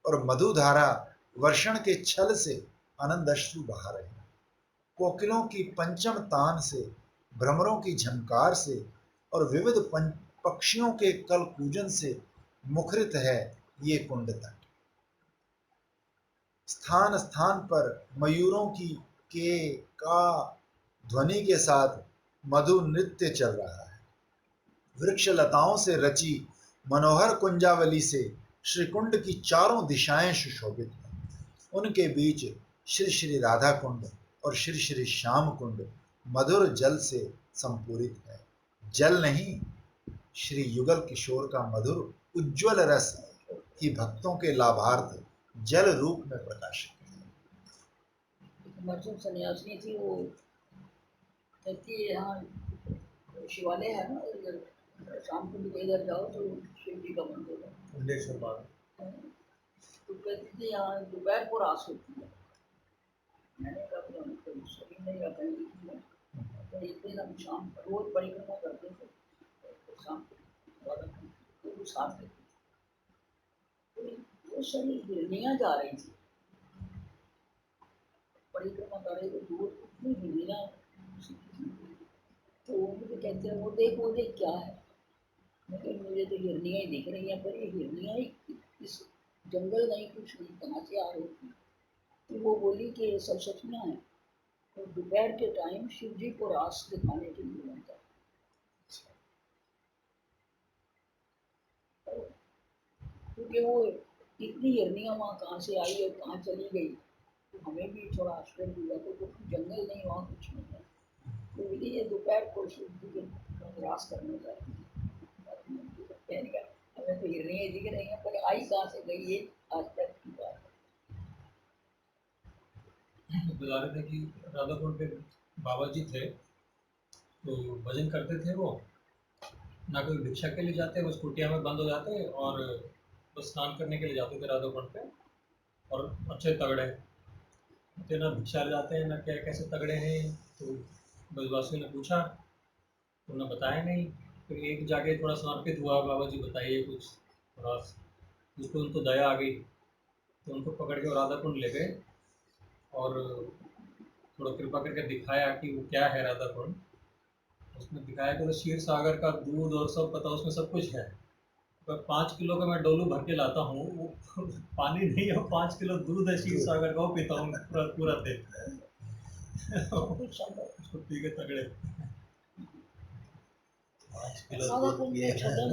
और मधुधारा वर्षण के छल से आनंद अश्रु बहा रहे हैं। कोकिलों की पंचम तान से, भ्रमरों की झंकार से और विविध पक्षियों के कल कूजन से मुखरित है ये कुंड तट। स्थान स्थान पर मयूरों की के का ध्वनि के साथ मधु नृत्य चल रहा है। वृक्ष लताओं से रची मनोहर कुंजावली से श्री कुंड की चारों दिशाएं सुशोभित हैं। उनके बीच श्री श्री राधा कुंड और श्री श्री श्याम कुंड मधुर जल से संपूरित है। जल नहीं, श्री युगल किशोर का मधुर उज्ज्वल रस ही भक्तों के लाभार्थ जल रूप में प्रकाशित है। मर्चेंट सन्यासिनी थी, वो कहती है यहाँ शिवालय है ना, इधर शाम को भी इधर जाओ तो शिव जी का मंदिर है कुंडेश्वर बाग। तो कहती थी यहाँ दोपहर को रास होती है। मैंने कहा तो सभी नहीं रहता है, तो एक दिन हम शाम रोज परिक्रमा करते थे, तो शाम को साथ लेते थे। वो सारी हिरनियाँ जा रही थी परिक्रमा कर रहे थे, दूर इतनी हिरनियाँ। तो वो मुझे कहते हैं, वो देख क्या है। लेकिन मुझे तो हिरनियाँ ही दिख रही हैं, पर ये हिरनियाँ ही इस जंगल नहीं, कुछ नहीं, कहाँ से आ रही थी। तो वो बोली कि ये सब सचना है। तो दोपहर के टाइम शिव जी को रास दिखाने के लिए बनता है। क्योंकि वो इतनी हिरनियाँ वहाँ कहाँ से आई और कहाँ चली गई, तो हमें भी थोड़ा आश्चर्य हुआ। तो कुछ जंगल नहीं, वहाँ कुछ नहीं है। तो ये दोपहर को शिव जी के रास करने जाती है। हमें तो हिरनियाँ दिख रही हैं, पर आई कहाँ से गई ये आज तक की बात है। बता रहे थे कि राधाकुंड पे बाबा जी थे, तो भजन करते थे वो, ना कोई भिक्षा के लिए जाते, बस कुटिया में बंद हो जाते और बस स्नान करने के लिए जाते थे राधाकुंड पे। और अच्छे तगड़े थे, ना भिक्षा जाते हैं ना क्या, कैसे तगड़े हैं। तो ब्रजवासियों ने पूछा तो उन्होंने बताया नहीं। फिर एक जाके थोड़ा समर्पित हुआ, बाबा जी बताइए कुछ, थोड़ा जिसको उनको दया आ गई, तो उनको पकड़ के राधा कुंड ले गए और थोड़ा कृपा करके दिखाया कि वो क्या है राधा कुंड। उसमें दिखाया कि तो क्षीर सागर का दूध और सब पता, उसमें सब कुछ है। पर 5 किलो का मैं डोलू भर के लाता हूँ, वो पानी नहीं है, 5 किलो दूध है क्षीर सागर का, वो पीता हूँ पूरा पूरा दिन। उसको पी के तगड़े। 5 किलो राधा दूध कुंड पिए में छदम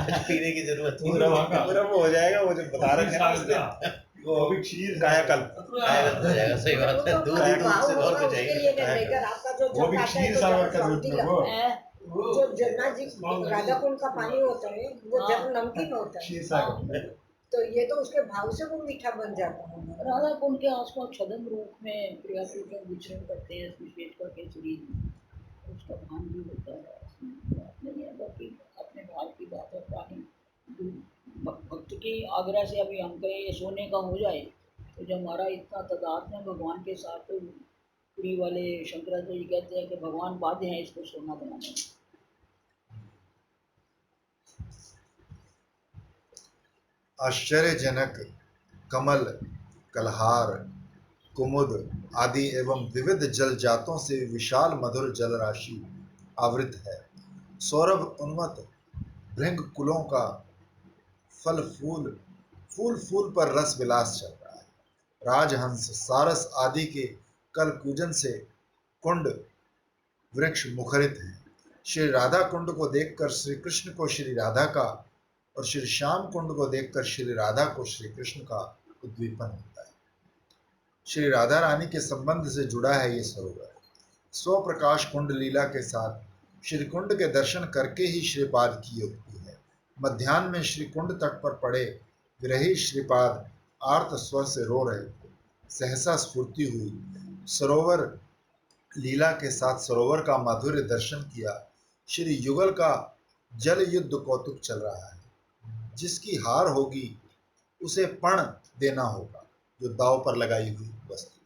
कुछ पीने की जरूरत नहीं। पूरा वहाँ का पूरा वो हो जाएगा, वो जो बता रहे थे ना उस दिन, वो भी क्षीर कायाकल्प। आयरन हो जाएगा, सही बात है। दूध ही दूध से और कुछ चाहिए। आपका जो वो भी जब क्षीर आता है सागर का तो दूध जब में वो जो जगन्नाथ जी राधा कुंड का पानी होता है वो हाँ। जब नमकीन होता है, क्षीर सागर। तो ये तो उसके भाव से वो मीठा बन जाता है। राधा कुंड के आसपास छदम रूप में प्रिया प्रीतम विचरण करते हैं, विशेष करके शरीर में उसका भान भी होता है। इसमें बात नहीं है, बाकी अपने भाव की बात है। पानी भक्त उनकी आग्रह से अभी हम कहें ये सोने का हो जाए, तो जब हमारा इतना तादाद में भगवान के साथ, तो पुरी वाले शंकराचार्य कहते हैं कि भगवान बाध्य हैं इसको सोना बनाने में। आश्चर्यजनक कमल, कलहार, कुमुद आदि एवं विविध जल जातों से विशाल मधुर जल राशि आवृत है। सौरभ उन्मत्त भृंग कुलों का फल फूल फूल फूल पर रस विलास चल रहा है। राजहंस सारस आदि के कल कूजन से कुंड वृक्ष मुखरित हैं। श्री राधा कुंड को देखकर श्री कृष्ण को श्री राधा का, और श्री श्याम कुंड को देखकर श्री राधा को श्री कृष्ण का उद्दीपन होता है। श्री राधा रानी के संबंध से जुड़ा है ये सरोवर। स्वप्रकाश कुंड लीला के साथ श्री कुंड के दर्शन करके ही श्रीपाद की युक्ति है। मध्याह्न में श्री कुंड तट पर पड़े विरही श्रीपाद आर्त स्वर से रो रहे थे। सहसा स्फूर्ति हुई, सरोवर लीला के साथ सरोवर का माधुर्य दर्शन किया। श्री युगल का जल युद्ध कौतुक चल रहा है। जिसकी हार होगी उसे पण देना होगा, जो दाव पर लगाई हुई वस्तु।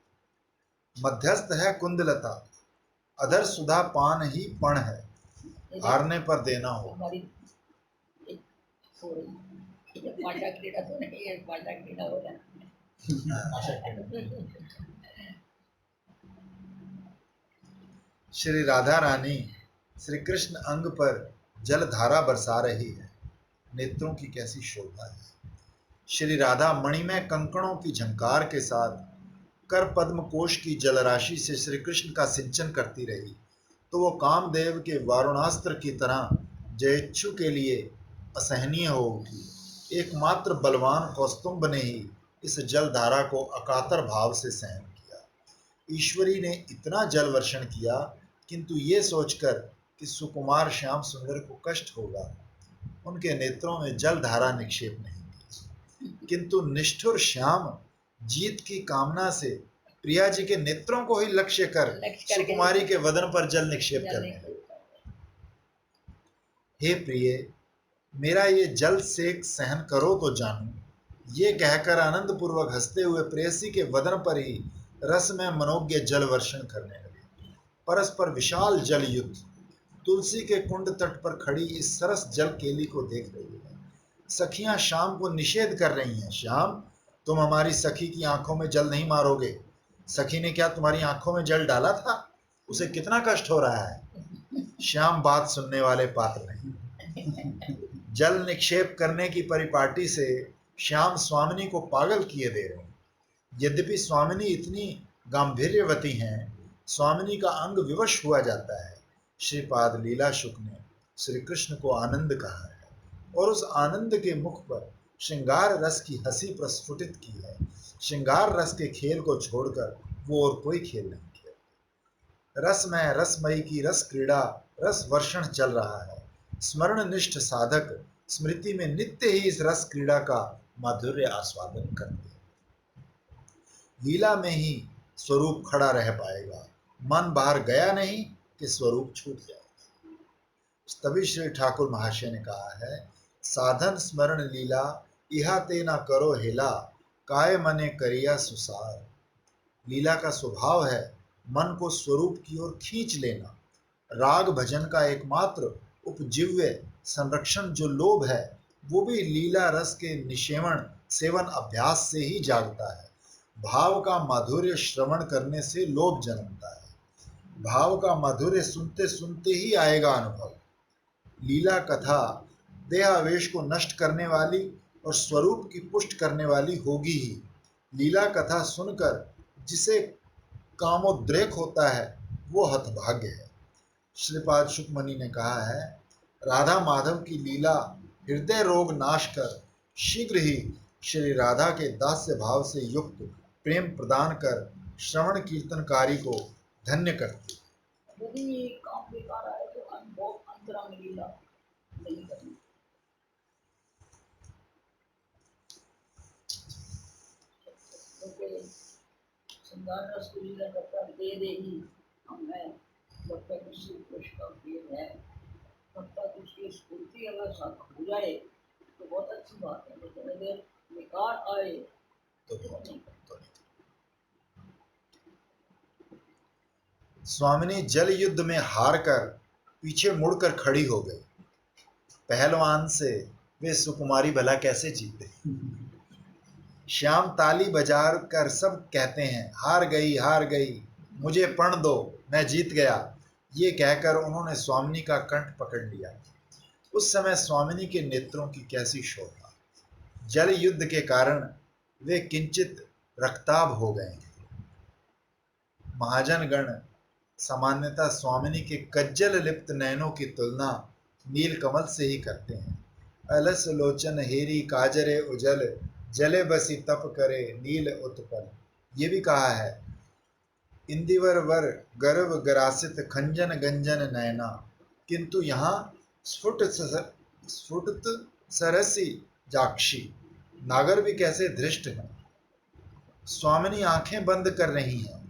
मध्यस्थ है कुंदलता, अधर सुधा पान ही पण है, हारने पर देना होगा। हमारी एक हो रही है, ये पांडा क्रीड़ा तो नहीं है, पांडा क्रीड़ा हो रहा है। श्री राधा रानी श्री कृष्ण अंग पर जल धारा बरसा रही है। नेत्रों की कैसी शोभा है। श्री राधा मणिमय कंकणों की झंकार के साथ कर पद्म कोश की जलराशि से श्री कृष्ण का सिंचन करती रही, तो वो कामदेव के वारुणास्त्र की तरह जयेच्छु के लिए असहनीय हो उठी। एकमात्र बलवान कौस्तुभ ने ही इस जलधारा को अकातर भाव से सहन किया। ईश्वरी ने इतना जल वर्षण किया, किंतु ये सोचकर कि सुकुमार श्याम सुंदर को कष्ट होगा, उनके नेत्रों में जलधारा निक्षेप नहीं की। किंतु निष्ठुर श्याम जीत की कामना से प्रिया जी के नेत्रों को ही लक्ष्य कर सुकुमारी के वदन पर जल निक्षेप करने लगे। हे प्रिय, मेरा ये जल सेक सहन करो तो जानू, ये कहकर आनंद पूर्वक हंसते हुए प्रेयसी के वदन पर ही रस में मनोज्ञ जल वर्षण करने लगे। परस्पर विशाल जल युद्ध। तुलसी के कुंड तट पर खड़ी इस सरस जल केली को देख रही है। सखियां श्याम को निषेध कर रही हैं, श्याम तुम हमारी सखी की आंखों में जल नहीं मारोगे। सखी ने क्या तुम्हारी आंखों में जल डाला था? उसे कितना कष्ट हो रहा है। श्याम बात सुनने वाले पात्र नहीं। जल निक्षेप करने की परिपाटी से श्याम स्वामिनी को पागल किए दे रहे हैं। यद्यपि स्वामिनी इतनी गांभीर्यवती हैं, स्वामिनी का अंग विवश हुआ जाता है। श्रीपाद लीला शुक ने श्री कृष्ण को आनंद कहा है, और उस आनंद के मुख पर श्रृंगार रस की हंसी प्रस्फुटित की है। श्रृंगार रस के खेल को छोड़कर वो और कोई खेल नहीं खेलते। रस में रसमयी की रस क्रीड़ा, रस वर्षण चल रहा है। स्मरण निष्ठ साधक स्मृति में नित्य ही इस रस क्रीड़ा का माधुर्य आस्वादन करते हैं। लीला में ही स्वरूप खड़ा रह पाएगा, मन बाहर गया नहीं कि स्वरूप छूट जाएगा। तभी श्री ठाकुर महाशय ने कहा है, साधन स्मरण लीला इहा ते न करो हेला, काय मने करिया सुसार। लीला का स्वभाव है मन को स्वरूप की ओर खींच लेना। राग भजन का एकमात्र उपजीव्य संरक्षण जो लोभ है, वो भी लीला रस के निषेवण सेवन अभ्यास से ही जागता है। भाव का माधुर्य श्रवण करने से लोभ जन्मता है। भाव का माधुर्य सुनते सुनते ही आएगा अनुभव। लीला कथा देहावेश को नष्ट करने वाली और स्वरूप की पुष्ट करने वाली होगी ही। लीला कथा सुनकर जिसे कामोद्रेक होता है वो हतभाग्य है। श्रीपाद शुकमणि ने कहा है, राधा माधव की लीला हृदय रोग नाश कर शीघ्र ही श्री राधा के दास्य भाव से युक्त प्रेम प्रदान कर श्रवण कीर्तनकारी को धन्य करती। यदि ये काम बेकार आए तो अनुभव अंतरंग लीला नहीं करनी। क्योंकि श्रृंगार रस को लीला करता दे ही हम है, जब तक किसी पुरुष का प्रिय है तब तक उसकी स्फूर्ति अगर साथ हो जाए तो बहुत अच्छी बात है, लेकिन अगर बेकार आए तो तो बहुत नहीं। स्वामिनी जल युद्ध में हार कर पीछे मुड़कर खड़ी हो गई। पहलवान से वे सुकुमारी भला कैसे जीते। श्याम ताली बजा कर सब कहते हैं, हार गई, मुझे पर्ण दो, मैं जीत गया। ये कहकर उन्होंने स्वामिनी का कंठ पकड़ लिया। उस समय स्वामिनी के नेत्रों की कैसी शोभा। जल युद्ध के कारण वे किंचित रक्ताभ हो गए। महाजनगण सामान्यतः स्वामिनी के कज्जल लिप्त नयनों की तुलना नील कमल से ही करते हैं। अलस लोचन हेरी काजरे उजल, जले बसी तप करे नील उत्पल। ये भी कहा है, इंदिवर वर गर्भ गरासित खंजन गंजन नयना, किंतु यहाँ स्फुटत सरसी जाक्षी। नागर भी कैसे धृष्ट हैं। स्वामिनी आंखें बंद कर रही हैं,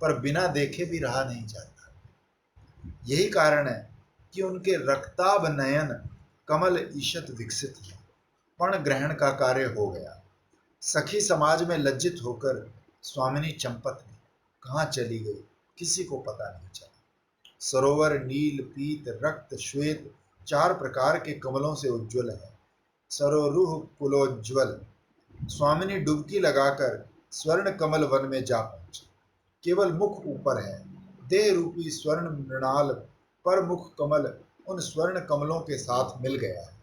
पर बिना देखे भी रहा नहीं जाता। यही कारण है कि उनके रक्ताभ नयन कमल ईशत विकसित है। पण ग्रहण का कार्य हो गया। सखी समाज में लज्जित होकर स्वामिनी चंपत ने कहाँ चली गई, किसी को पता नहीं चला। सरोवर नील पीत रक्त श्वेत 4 प्रकार के कमलों से उज्ज्वल है। सरोरुह कुलोज्ज्वल। स्वामिनी डुबकी लगाकर स्वर्ण कमल वन में जा पहुंची। केवल मुख ऊपर है। देह रूपी स्वर्ण मृणाल पर मुख कमल उन स्वर्ण कमलों के साथ मिल गया है।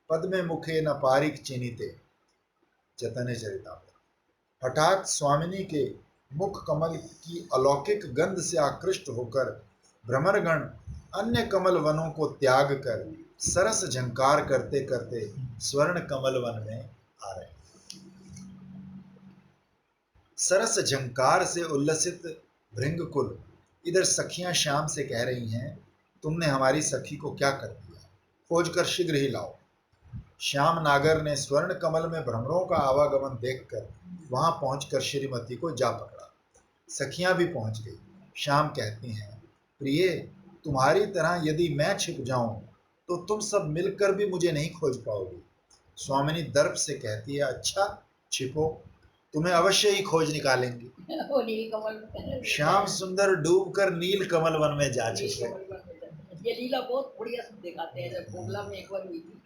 पद्मे मुखे न पारिक चिन्हिते, चैतन्य चरितामृत। हठात स्वामिनी के मुख कमल की अलौकिक गंध से आकृष्ट होकर भ्रमरगण अन्य कमल वनों को त्याग कर सरस झंकार करते करते स्वर्ण कमल वन में आ रहे। सरस झंकार से उल्लसित भृंगकुल इधर सखियां श्याम से कह रही हैं, तुमने हमारी सखी को क्या कर दिया, खोज कर शीघ्र ही लाओ। श्याम नागर ने स्वर्ण कमल में भ्रमरों का आवागमन देखकर वहां पहुंचकर श्रीमती को जा पकड़ा। सखियां भी पहुंच गई। श्याम कहती हैं, प्रिय, तुम्हारी तरह यदि मैं छिप जाऊं तो तुम सब मिलकर भी मुझे नहीं खोज पाओगे। स्वामिनी दर्प से कहती है, अच्छा छिपो, तुम्हें अवश्य ही खोज निकालेंगे। वो नील कमल में श्याम सुंदर डूबकर नील कमल वन में जा नील छिपे। कमल में ये लीला बहुत बढ़िया सब दिखाते हैं। जब कोबला में एक बार हुई थी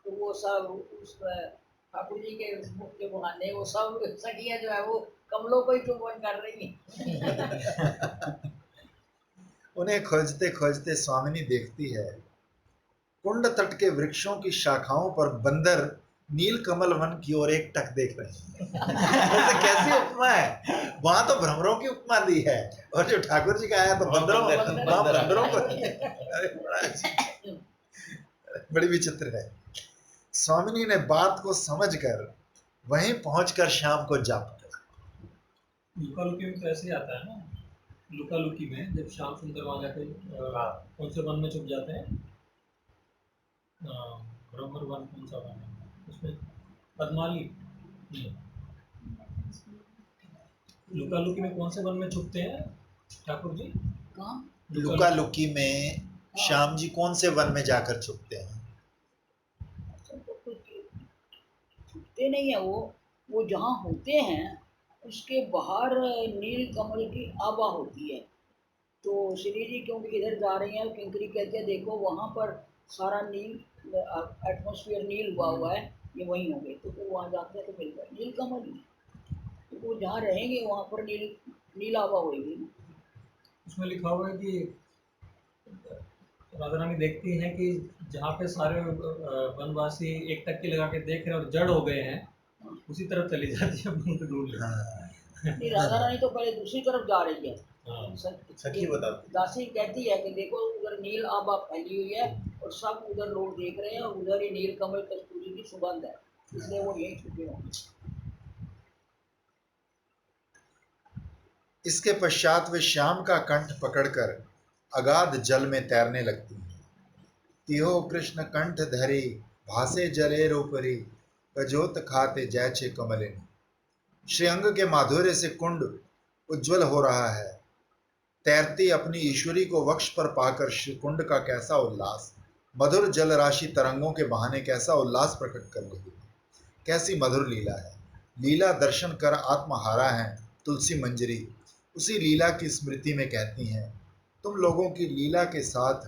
तो वो सब उस ठाकुर जी के मुख के बहाने वो सब सखियां जो है वो कमलों को ही चुंबन कर रही हैं। उन्हें खोजते खोजते स्वामिनी देखती है, कुंड तट के वृक्षों की शाखाओं पर बंदर नील कमल वन की ओर एकटक देख रहे हैं। वैसे कैसी उपमा है, वहां तो भ्रमरों की उपमा दी है और जो ठाकुर जी का आया तो बंदरों को। अरे बड़ी विचित्र है। स्वामिनी ने बात को समझकर वहीं पहुंचकर श्याम को जा पकड़ा। लुका लुकी में तो ऐसे ही आता है ना, लुका लुकी में जब श्याम सुंदर वहां जाके कौन से वन में छुप जाते हैं, ब्रह्मर वन कौन सा वन है उसमें, पद्माली। लुका लुकी में कौन से वन में छुपते हैं ठाकुर जी? कहाँ? लुका लुकी में श्याम जी कौन से वन में जाकर छुपते हैं? छुपते नहीं है वो जहाँ होते हैं उसके बाहर नील कमल की आभा होती है। तो श्री जी क्योंकि इधर जा रही हैं, किंकरी कहते हैं देखो वहाँ पर सारा नील एटमॉस्फेयर नील हुआ है, ये वहीं होंगे। तो फिर वहाँ जाते हैं तो मिल गए नील कमल ही। तो वो जहाँ रहेंगे वहाँ पर नील आभा होगी। उसमें लिखा हुआ है कि राधा रानी देखती हैं कि जहाँ पे सारे वनवासी एक टक्की लगा के देख रहे हैं और जड़ हो गए हैं, उसी तरफ चली जाती है उनको ढूंढ लेती है। राधा रानी तो पहले दूसरी तरफ जा रही है। सखी बताती दासी कहती है कि देखो उधर नील आभा फैली हुई है और सब उधर लोग देख रहे हैं और उधर ही नील कमल कस्तूरी की सुगंध है, इसलिए वो यही छुपे होंगे। इसके पश्चात वे श्याम का कंठ पकड़कर अगाध जल में तैरने लगती हैं। तिहो कृष्ण कंठ धरी भासे जलेर ऊपरी, कजोत खाते जैचे कमलिनी। श्रीअंग के माधुर्य से कुंड उज्जवल हो रहा है। तैरती अपनी ईश्वरी को वक्ष पर पाकर श्री कुंड का कैसा उल्लास। मधुर जल राशि तरंगों के बहाने कैसा उल्लास प्रकट कर रही है। कैसी मधुर लीला है। लीला दर्शन कर आत्महारा है तुलसी मंजरी उसी लीला की स्मृति में कहती हैं, तुम लोगों की लीला के साथ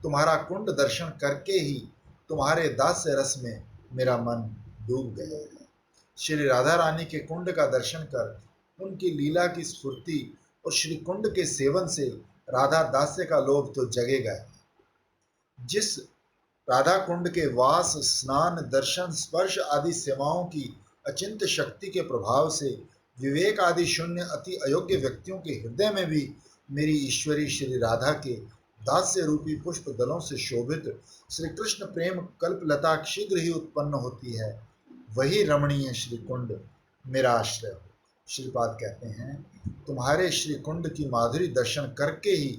तुम्हारा कुंड दर्शन करके ही तुम्हारे दास्य रस में मेरा मन डूब गया है। श्री राधा रानी के कुंड का दर्शन कर उनकी लीला की स्फूर्ति और श्री कुंड के सेवन से राधा दास्य का लोभ तो जगेगा। जिस राधा कुंड के वास स्नान दर्शन स्पर्श आदि सेवाओं की अचिंत्य शक्ति के प्रभाव से विवेक आदि शून्य अति अयोग्य व्यक्तियों के हृदय में भी मेरी ईश्वरी श्री राधा के दास्य रूपी पुष्प दलों से शोभित श्री कृष्ण प्रेम कल्पलता शीघ्र ही उत्पन्न होती है, वही रमणीय श्री कुंड मेरा आश्रय हो। श्रीपाद कहते हैं, तुम्हारे श्री कुंड की माधुरी दर्शन करके ही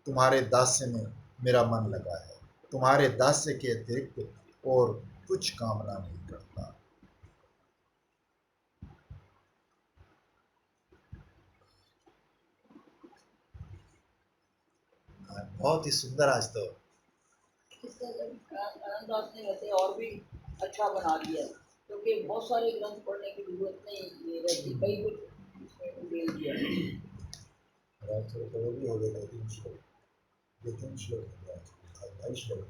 तुम्हारे दास्य में मेरा मन लगा है, तुम्हारे दास्य के अतिरिक्त और कुछ कामना नहीं करता। बहुत ही सुंदर आज तो इसका आनंददास ने वैसे और भी अच्छा बना दिया, क्योंकि बहुत सारे ग्रंथ पढ़ने की जरूरत नहीं रहती, कई कुछ इसमें दे दिया। भी हो गया 3 श्लोक, 2-3 श्लोक, 2 श्लोक